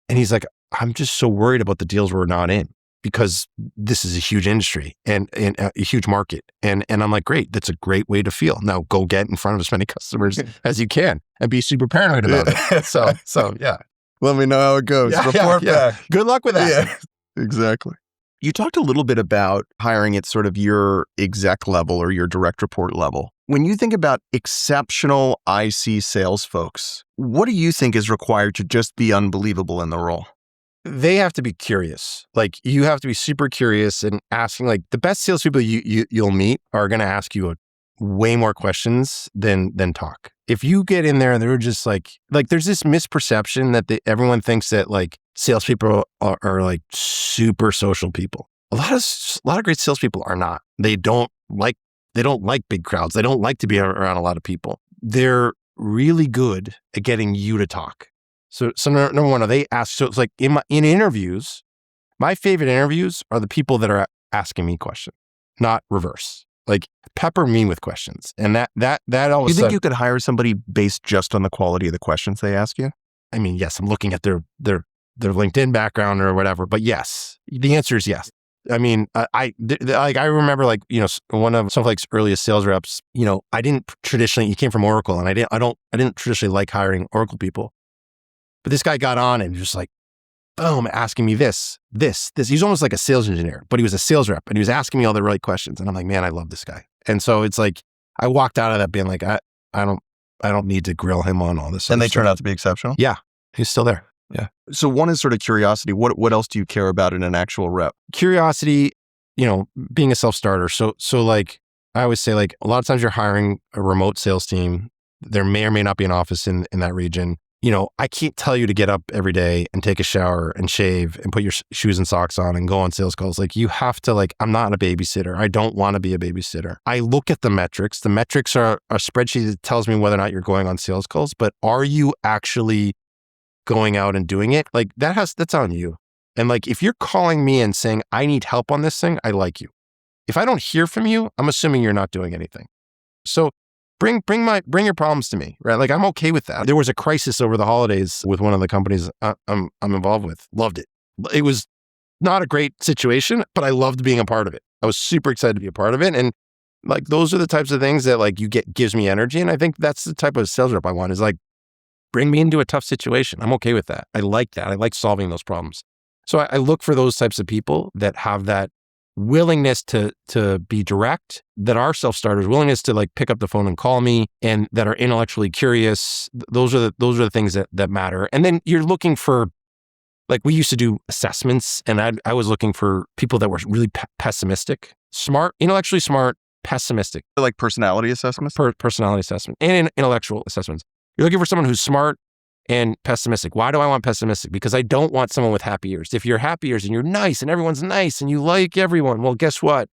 Speaker 2: he's like, I'm just so worried about the deals we're not in because this is a huge industry and a huge market. And I'm like, great, that's a great way to feel. Now go get in front of as many customers as you can and be super paranoid about it. So yeah.
Speaker 1: Let me know how it goes. Report back.
Speaker 2: Good luck with that.
Speaker 1: Yeah, exactly. You talked a little bit about hiring at sort of your exec level or your direct report level. When you think about exceptional IC sales folks, what do you think is required to just be unbelievable in the role?
Speaker 2: They have to be curious. Like you have to be super curious and asking like the best salespeople you'll meet are going to ask you way more questions than talk. If you get in there and they're just like there's this misperception that everyone thinks that like salespeople are like super social people. A lot of great salespeople are not. They don't like big crowds. They don't like to be around a lot of people. They're really good at getting you to talk. So number one, they ask. So it's like in interviews, my favorite interviews are the people that are asking me questions, not reverse. Like pepper me with questions, and that all.
Speaker 1: You think you could hire somebody based just on the quality of the questions they ask you?
Speaker 2: I mean, yes, I'm looking at their LinkedIn background or whatever, but yes, the answer is yes. I mean, I remember like, you know, one of Snowflake's earliest sales reps, you know, I didn't traditionally, he came from Oracle and I didn't traditionally like hiring Oracle people, but this guy got on and just like, boom, asking me this. He's almost like a sales engineer, but he was a sales rep and he was asking me all the right questions. And I'm like, man, I love this guy. And so it's like, I walked out of that being like, I don't need to grill him on all this.
Speaker 1: And they turned out to be exceptional?
Speaker 2: Yeah. He's still there. Yeah.
Speaker 1: So one is sort of curiosity. What else do you care about in an actual rep?
Speaker 2: Curiosity, you know, being a self-starter. So like, I always say like, a lot of times you're hiring a remote sales team. There may or may not be an office in that region. You know, I can't tell you to get up every day and take a shower and shave and put your shoes and socks on and go on sales calls. Like you have to like, I'm not a babysitter. I don't want to be a babysitter. I look at the metrics. The metrics are a spreadsheet that tells me whether or not you're going on sales calls, but are you actually going out and doing it? Like that's on you. And like, if you're calling me and saying, I need help on this thing, I like you. If I don't hear from you, I'm assuming you're not doing anything. So bring your problems to me, right? Like I'm okay with that. There was a crisis over the holidays with one of the companies I'm involved with. Loved it. It was not a great situation, but I loved being a part of it. I was super excited to be a part of it. And like, those are the types of things that like gives me energy. And I think that's the type of sales rep I want is like, bring me into a tough situation. I'm okay with that. I like that. I like solving those problems. So I look for those types of people that have that willingness to be direct, that are self-starters, willingness to like pick up the phone and call me, and that are intellectually curious. Those are the things that matter. And then you're looking for, like we used to do assessments, and I was looking for people that were really pessimistic, smart, intellectually smart, pessimistic.
Speaker 1: Like personality assessments?
Speaker 2: Personality assessment and intellectual assessments. You're looking for someone who's smart and pessimistic. Why do I want pessimistic? Because I don't want someone with happy ears. If you're happy ears and you're nice and everyone's nice and you like everyone, well, guess what?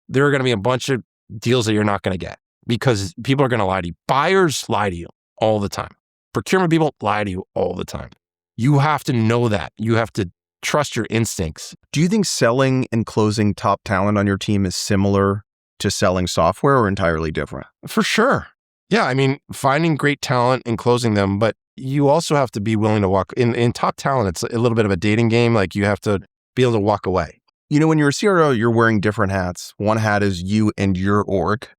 Speaker 2: There are going to be a bunch of deals that you're not going to get because people are going to lie to you. Buyers lie to you all the time. Procurement people lie to you all the time. You have to know that. You have to trust your instincts.
Speaker 1: Do you think selling and closing top talent on your team is similar to selling software or entirely different?
Speaker 2: For sure. Yeah, I mean, finding great talent and closing them, but you also have to be willing to walk in top talent. It's a little bit of a dating game. Like you have to be able to walk away.
Speaker 1: You know, when you're a CRO, you're wearing different hats. One hat is you and your org.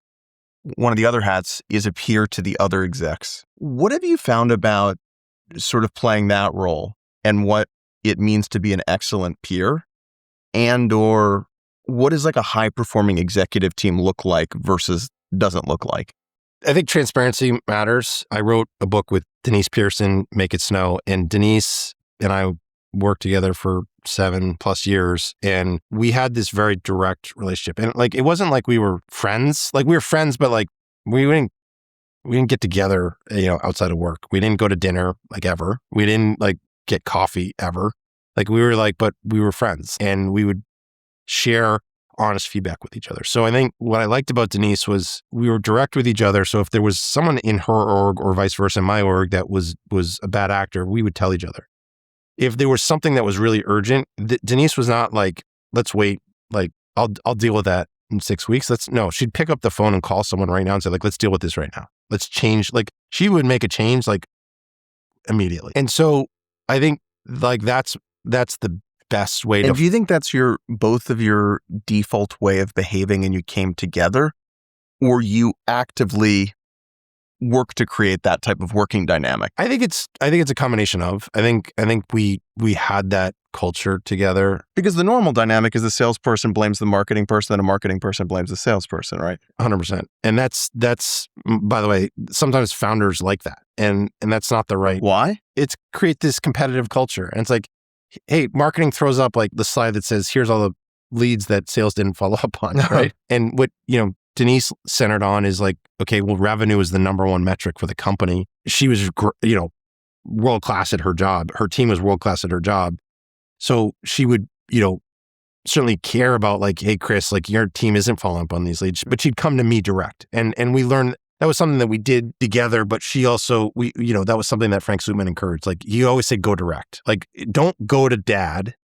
Speaker 1: One of the other hats is a peer to the other execs. What have you found about sort of playing that role and what it means to be an excellent peer? And or what does like a high performing executive team look like versus doesn't look like?
Speaker 2: I think transparency matters. I wrote a book with Denise Pearson, Make It Snow, and Denise and I worked together for 7+ years, and we had this very direct relationship. And like, it wasn't like we were friends. Like we were friends, but like we didn't get together, you know, outside of work. We didn't go to dinner like ever. We didn't like get coffee ever. Like but we were friends and we would share honest feedback with each other. So I think what I liked about Denise was we were direct with each other. So if there was someone in her org or vice versa in my org that was a bad actor, we would tell each other. If there was something that was really urgent, Denise was not like, let's wait, like I'll deal with that in 6 weeks. She'd pick up the phone and call someone right now and say like, let's deal with this right now. Let's change. Like she would make a change like immediately. And so I think like that's the best way to.
Speaker 1: And do you think that's both of your default way of behaving and you came together, or you actively work to create that type of working dynamic?
Speaker 2: I think it's a combination of. I think we had that culture together.
Speaker 1: Because the normal dynamic is the salesperson blames the marketing person and a marketing person blames the salesperson, right?
Speaker 2: 100%. And that's by the way, sometimes founders like that. And that's not the right.
Speaker 1: Why?
Speaker 2: It's create this competitive culture. And it's like, hey, marketing throws up like the slide that says, here's all the leads that sales didn't follow up on, right? And what, Denise centered on is like, okay, well, revenue is the number one metric for the company. She was, world-class at her job. Her team was world-class at her job. So she would, certainly care about like, hey, Chris, like your team isn't following up on these leads, but she'd come to me direct. And we learned that was something that we did together, but she also, that was something that Frank Slootman encouraged. Like he always said, go direct. Like don't go to dad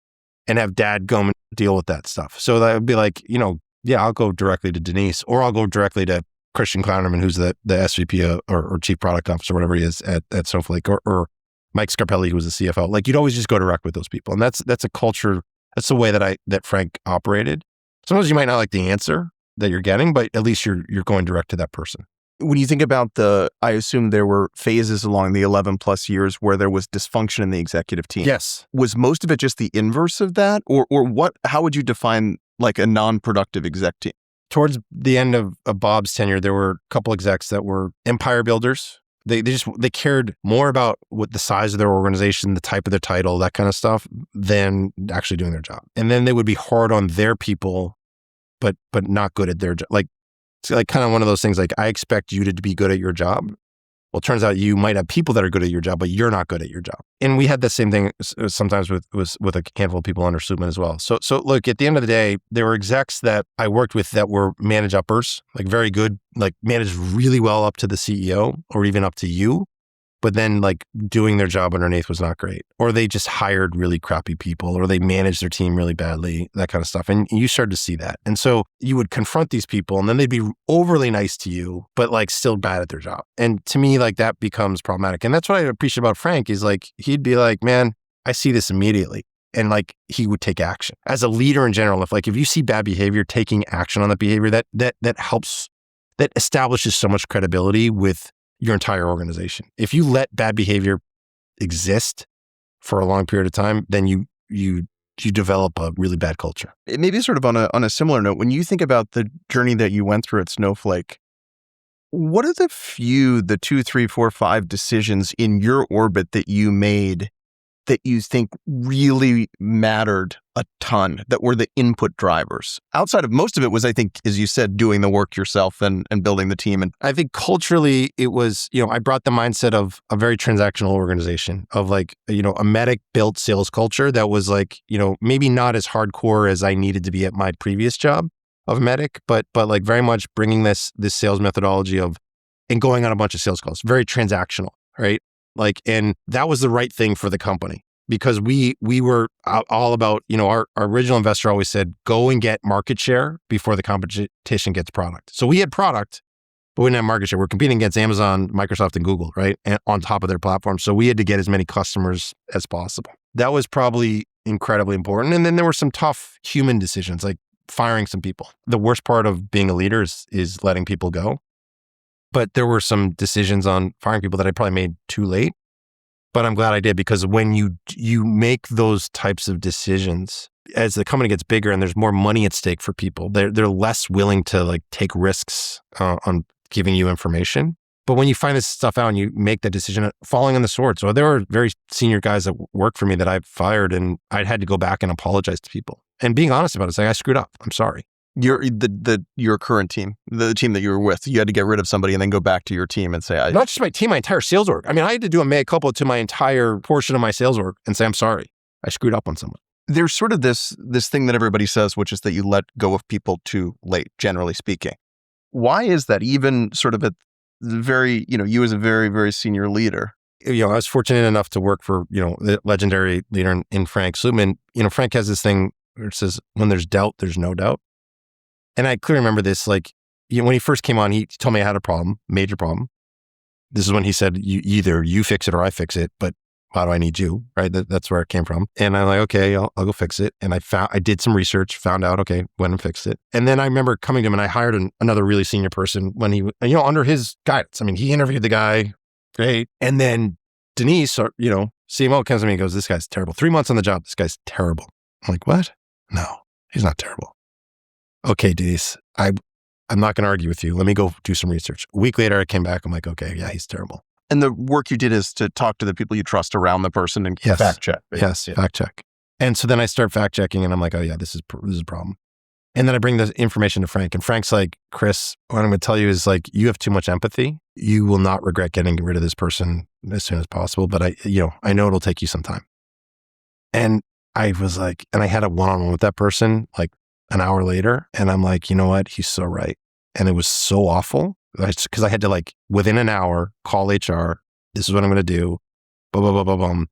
Speaker 2: and have dad go and deal with that stuff. So that would be like, yeah, I'll go directly to Denise, or I'll go directly to Christian Kleinerman, who's the SVP or Chief Product Officer, whatever he is at Snowflake, or Mike Scarpelli, who was the CFO. Like you'd always just go direct with those people. And that's a culture, that's the way that Frank operated. Sometimes you might not like the answer that you're getting, but at least you're going direct to that person.
Speaker 1: When you think about I assume there were phases along the 11 plus years where there was dysfunction in the executive team.
Speaker 2: Yes.
Speaker 1: Was most of it just the inverse of that? Or how would you define like a non-productive exec team?
Speaker 2: Towards the end of Bob's tenure, there were a couple execs that were empire builders. They cared more about what the size of their organization, the type of their title, that kind of stuff, than actually doing their job. And then they would be hard on their people, but not good at their job. Like it's like kind of one of those things like, I expect you to be good at your job. Well, it turns out you might have people that are good at your job, but you're not good at your job. And we had the same thing sometimes with a handful of people under Slootman as well. So look, at the end of the day, there were execs that I worked with that were manage uppers, like very good, like managed really well up to the CEO or even up to you. But then like doing their job underneath was not great. Or they just hired really crappy people, or they managed their team really badly, that kind of stuff. And you started to see that. And so you would confront these people and then they'd be overly nice to you, but like still bad at their job. And to me, like that becomes problematic. And that's what I appreciate about Frank is like, he'd be like, man, I see this immediately. And like he would take action. As a leader in general, if you see bad behavior, taking action on that behavior, that helps, that establishes so much credibility with your entire organization. If you let bad behavior exist for a long period of time, then you develop a really bad culture.
Speaker 1: It may be sort of on a similar note, when you think about the journey that you went through at Snowflake, what are the 2, 3, 4, 5 decisions in your orbit that you made that you think really mattered a ton, that were the input drivers? Outside of most of it was, I think, as you said, doing the work yourself and building the team. And
Speaker 2: I think culturally it was, I brought the mindset of a very transactional organization of like, a MEDDIC built sales culture that was like, maybe not as hardcore as I needed to be at my previous job of MEDDIC, but like very much bringing this sales methodology and going on a bunch of sales calls, very transactional, right? Like, and that was the right thing for the company because we were all about, our original investor always said, go and get market share before the competition gets product. So we had product, but we didn't have market share. We're competing against Amazon, Microsoft, and Google, right? And on top of their platform. So we had to get as many customers as possible. That was probably incredibly important. And then there were some tough human decisions, like firing some people. The worst part of being a leader is letting people go. But there were some decisions on firing people that I probably made too late. But I'm glad I did because when you make those types of decisions, as the company gets bigger and there's more money at stake for people, they're less willing to like take risks on giving you information. But when you find this stuff out and you make that decision, falling on the sword. So there were very senior guys that worked for me that I fired, and I'd had to go back and apologize to people and being honest about it. Say I screwed up. I'm sorry.
Speaker 1: Your current team, the team that you were with, you had to get rid of somebody and then go back to your team and say,
Speaker 2: not just my team, my entire sales org. I mean, I had to do a mea culpa to my entire portion of my sales org and say, I'm sorry. I screwed up on someone.
Speaker 1: There's sort of this thing that everybody says, which is that you let go of people too late, generally speaking. Why is that? Even sort of at the very, you as a very, very senior leader.
Speaker 2: I was fortunate enough to work for, the legendary leader in Frank Slootman. Frank has this thing where it says, when there's doubt, there's no doubt. And I clearly remember this, when he first came on, he told me I had a problem, major problem. This is when he said, either you fix it or I fix it, but why do I need you? Right? That's where it came from. And I'm like, okay, I'll go fix it. And I did some research, found out, okay, went and fixed it. And then I remember coming to him and I hired another really senior person when he, under his guidance. I mean, he interviewed the guy, great. And then Denise, CMO comes to me and goes, this guy's terrible. 3 months on the job, this guy's terrible. I'm like, what? No, he's not terrible. Okay, Denise, I'm not going to argue with you. Let me go do some research. A week later, I came back. I'm like, okay, yeah, he's terrible.
Speaker 1: And the work you did is to talk to the people you trust around the person and fact check.
Speaker 2: Yes, fact check. And so then I start fact checking and I'm like, oh yeah, this is a problem. And then I bring the information to Frank and Frank's like, Chris, what I'm going to tell you is you have too much empathy. You will not regret getting rid of this person as soon as possible. But I know it'll take you some time. And I was like, and I had a one-on-one with that person an hour later. And I'm like, you know what? He's so right. And it was so awful. Because I had to within an hour call HR. This is what I'm going to do. Blah, blah, blah, blah, blah.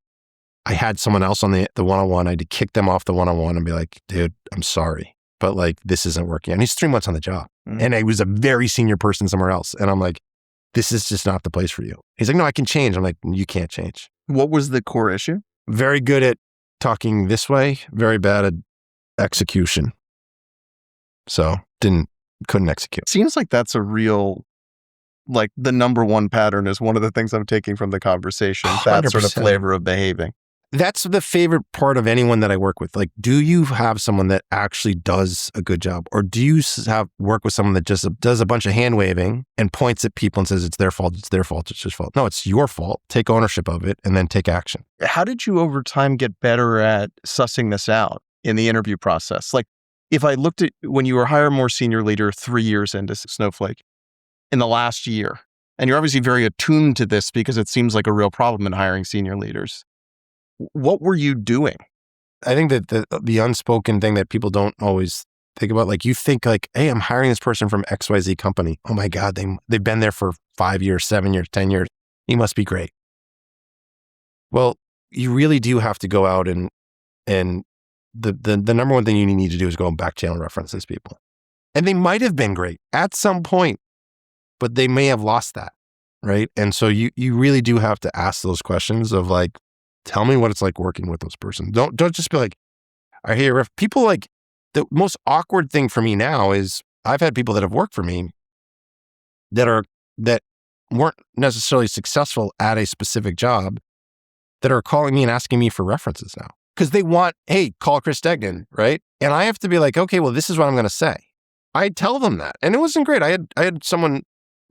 Speaker 2: I had someone else on the one-on-one. I had to kick them off the one-on-one and be like, dude, I'm sorry, but this isn't working. And he's 3 months on the job. Mm-hmm. And I was a very senior person somewhere else. And I'm like, this is just not the place for you. He's like, no, I can change. I'm like, you can't change.
Speaker 1: What was the core issue?
Speaker 2: Very good at talking this way, very bad at execution. So couldn't execute.
Speaker 1: Seems like that's a real, the number one pattern is one of the things I'm taking from the conversation, 100%. That sort of flavor of behaving.
Speaker 2: That's the favorite part of anyone that I work with. Do you have someone that actually does a good job? Or do you work with someone that just does a bunch of hand waving and points at people and says, it's their fault, it's their fault, it's your fault? No, it's your fault. Take ownership of it and then take action.
Speaker 1: How did you over time get better at sussing this out in the interview process? If I looked at when you were hired more senior leader 3 years into Snowflake in the last year, and you're obviously very attuned to this because it seems like a real problem in hiring senior leaders. What were you doing?
Speaker 2: I think that the unspoken thing that people don't always think about, you think hey, I'm hiring this person from XYZ company. Oh my God, they've been there for 5 years, 7 years, 10 years. He must be great. Well, you really do have to go out and the number one thing you need to do is go and back channel reference these people. And they might have been great at some point, but they may have lost that, right? And so you really do have to ask those questions of tell me what it's like working with those persons. Don't just be I hear people the most awkward thing for me now is I've had people that have worked for me that weren't necessarily successful at a specific job that are calling me and asking me for references now. Because they want, hey, call Chris Degnan, right? And I have to be okay, well, this is what I'm going to say. I tell them that. And it wasn't great. I had someone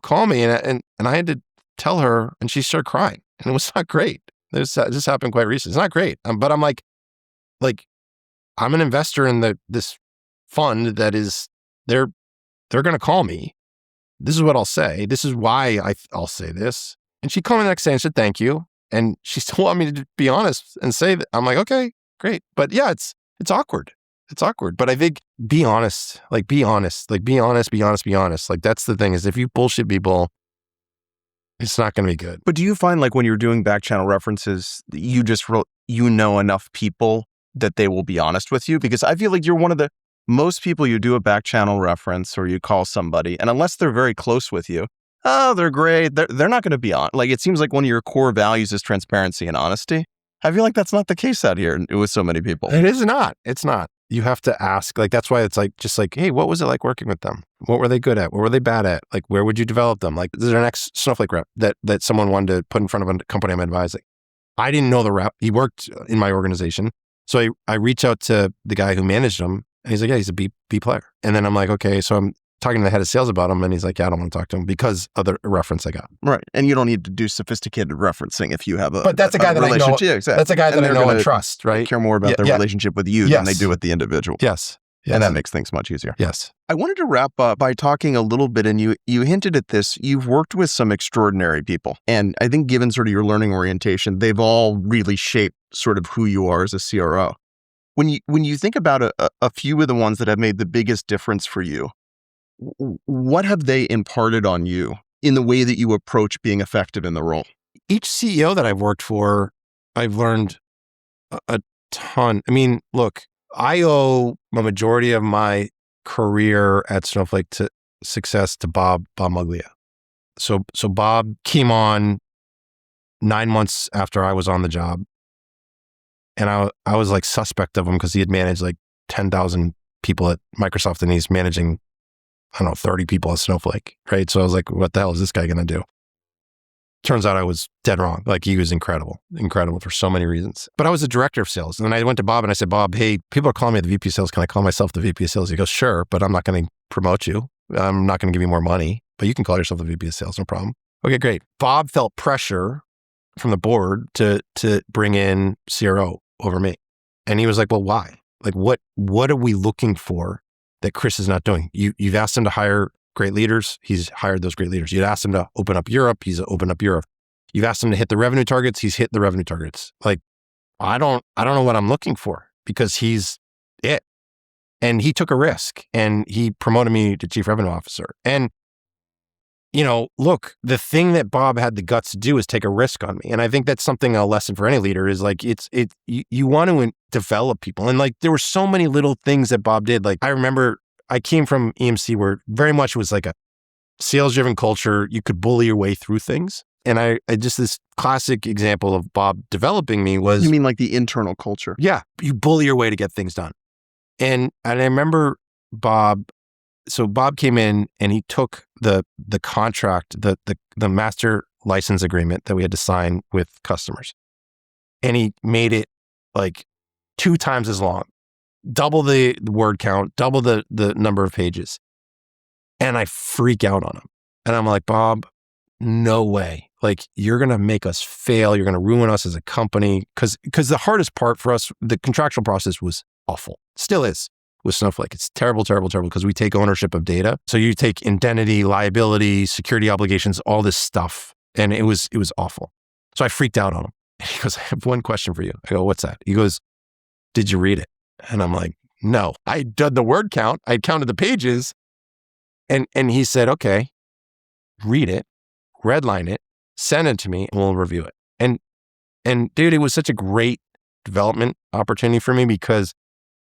Speaker 2: call me and I had to tell her and she started crying. And it was not great. This happened quite recently. It's not great. But I'm I'm an investor in this fund that is, they're going to call me. This is what I'll say. This is why I'll say this. And she called me the next day and said, thank you. And she still wanted me to be honest and say that. I'm like, okay, great. But yeah, it's awkward. It's awkward. But I think be honest. Be honest. Be honest. That's the thing is if you bullshit people, it's not going to be good.
Speaker 1: But do you find when you're doing back channel references, you just know enough people that they will be honest with you? Because I feel you're one of the most people you do a back channel reference or you call somebody, and unless they're very close with you, oh, they're great. They're not going to be on. It seems like one of your core values is transparency and honesty. I feel that's not the case out here with so many people.
Speaker 2: It is not. It's not. You have to ask. That's why it's hey, what was it like working with them? What were they good at? What were they bad at? Where would you develop them? This is our next Snowflake rep that someone wanted to put in front of a company I'm advising. I didn't know the rep. He worked in my organization. So I reach out to the guy who managed him and he's like, yeah, he's a B player. And then I'm like, okay, so I'm talking to the head of sales about him and he's like, yeah, I don't want to talk to him because of the reference I got.
Speaker 1: Right. And you don't need to do sophisticated referencing if you have
Speaker 2: But that's a guy that I know. Yeah, exactly. That's a guy that I know and trust, right?
Speaker 1: Care more about their relationship with you than they do with the individual.
Speaker 2: Yes. Yes.
Speaker 1: And that makes things much easier.
Speaker 2: Yes.
Speaker 1: I wanted to wrap up by talking a little bit, and you hinted at this, you've worked with some extraordinary people. And I think given sort of your learning orientation, they've all really shaped sort of who you are as a CRO. When you think about a few of the ones that have made the biggest difference for you, what have they imparted on you in the way that you approach being effective in the role?
Speaker 2: Each CEO that I've worked for, I've learned a ton. I mean, look, I owe a majority of my career at Snowflake to success to Bob Muglia. So Bob came on 9 months after I was on the job. And I was like suspect of him because he had managed like 10,000 people at Microsoft and he's managing, I don't know, 30 people at Snowflake, right? So I was like, what the hell is this guy going to do? Turns out I was dead wrong. Like he was incredible for so many reasons. But I was a director of sales. And then I went to Bob and I said, Bob, hey, people are calling me the VP of sales. Can I call myself the VP of sales? He goes, sure, but I'm not going to promote you. I'm not going to give you more money, but you can call yourself the VP of sales, no problem. Okay, great. Bob felt pressure from the board to bring in CRO over me. And he was like, well, why? Like, what are we looking for that Chris is not doing? You've asked him to hire great leaders. He's hired those great leaders. You'd asked him to open up Europe. He's opened up Europe. You've asked him to hit the revenue targets. He's hit the revenue targets. Like, I don't know what I'm looking for because he's it. And he took a risk and he promoted me to chief revenue officer. And, you know, look, the thing that Bob had the guts to do is take a risk on me. And I think that's something, a lesson for any leader is like, you want to develop people. And like, there were so many little things that Bob did. Like, I remember I came from EMC where very much was like a sales-driven culture. You could bully your way through things. And I just, this classic example of Bob developing me was...
Speaker 1: You mean like the internal culture?
Speaker 2: Yeah. You bully your way to get things done. And I remember Bob, so Bob came in and he took the contract, the master license agreement that we had to sign with customers. And he made it like 2 times as long, double the word count, double the number of pages. And I freak out on him. And I'm like, Bob, no way. Like, you're going to make us fail. You're going to ruin us as a company. Because the hardest part for us, the contractual process was awful. Still is with Snowflake. It's terrible because we take ownership of data. So you take identity, liability, security obligations, all this stuff. And it was awful. So I freaked out on him. And he goes, I have one question for you. I go, what's that? He goes, did you read it? And I'm like, no. I'd done the word count. I'd counted the pages. And he said, okay, read it, redline it, send it to me, and we'll review it. And dude, it was such a great development opportunity for me because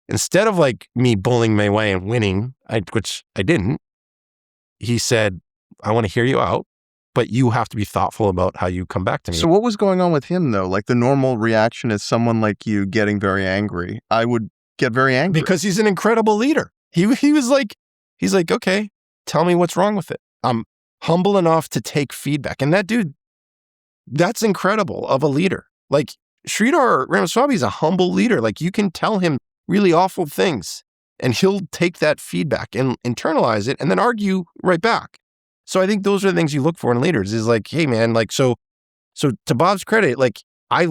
Speaker 2: instead of like me bullying my way and winning, which I didn't, he said, I want to hear you out, but you have to be thoughtful about how you come back to me.
Speaker 1: So what was going on with him though? Like the normal reaction is someone like you getting very angry. I would get very angry.
Speaker 2: Because he's an incredible leader. He was like, he's like, okay, tell me what's wrong with it. I'm humble enough to take feedback. And that dude, that's incredible of a leader. Like Sridhar Ramaswamy is a humble leader. Like you can tell him really awful things and he'll take that feedback and internalize it and then argue right back. So I think those are the things you look for in leaders is like, hey man, like, so to Bob's credit, like I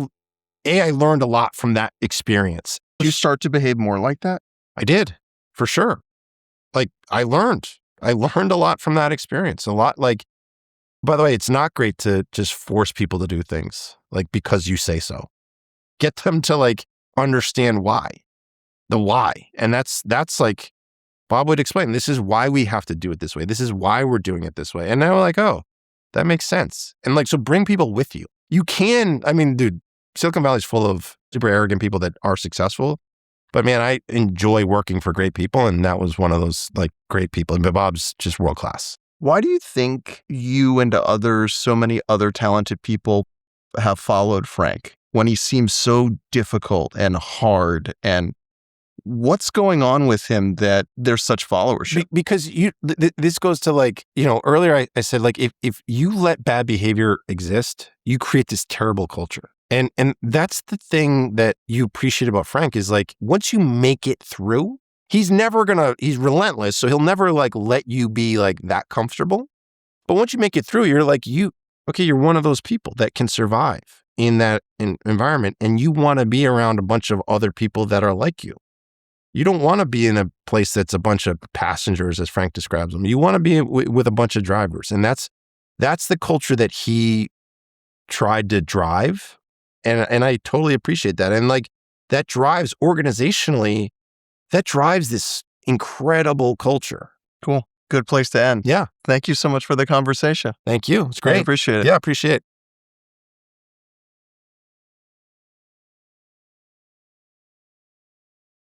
Speaker 2: learned a lot from that experience.
Speaker 1: Did you start to behave more like that?
Speaker 2: I did, for sure. Like I learned a lot from that experience. A lot, like, by the way, it's not great to just force people to do things like because you say so. Get them to like understand the why. And that's like, Bob would explain, this is why we have to do it this way. This is why we're doing it this way. And now we're like, oh, that makes sense. And like, so bring people with you. You can, I mean, dude, Silicon Valley is full of super arrogant people that are successful. But man, I enjoy working for great people. And that was one of those like great people. And Bob's just world class.
Speaker 1: Why do you think you and others, so many other talented people have followed Frank when he seems so difficult and hard? And what's going on with him that there's such followership?
Speaker 2: Because this goes to like, you know, earlier I said like, if you let bad behavior exist, you create this terrible culture. And that's the thing that you appreciate about Frank is like, once you make it through, he's relentless. So he'll never like let you be like that comfortable. But once you make it through, you're like, you're one of those people that can survive in that environment. And you want to be around a bunch of other people that are like you. You don't want to be in a place that's a bunch of passengers, as Frank describes them. You want to be with a bunch of drivers. And that's the culture that he tried to drive. And I totally appreciate that. And like that drives organizationally, that drives this incredible culture.
Speaker 1: Cool. Good place to end.
Speaker 2: Yeah.
Speaker 1: Thank you so much for the conversation.
Speaker 2: Thank you. It's great.
Speaker 1: I appreciate it.
Speaker 2: Yeah, appreciate it.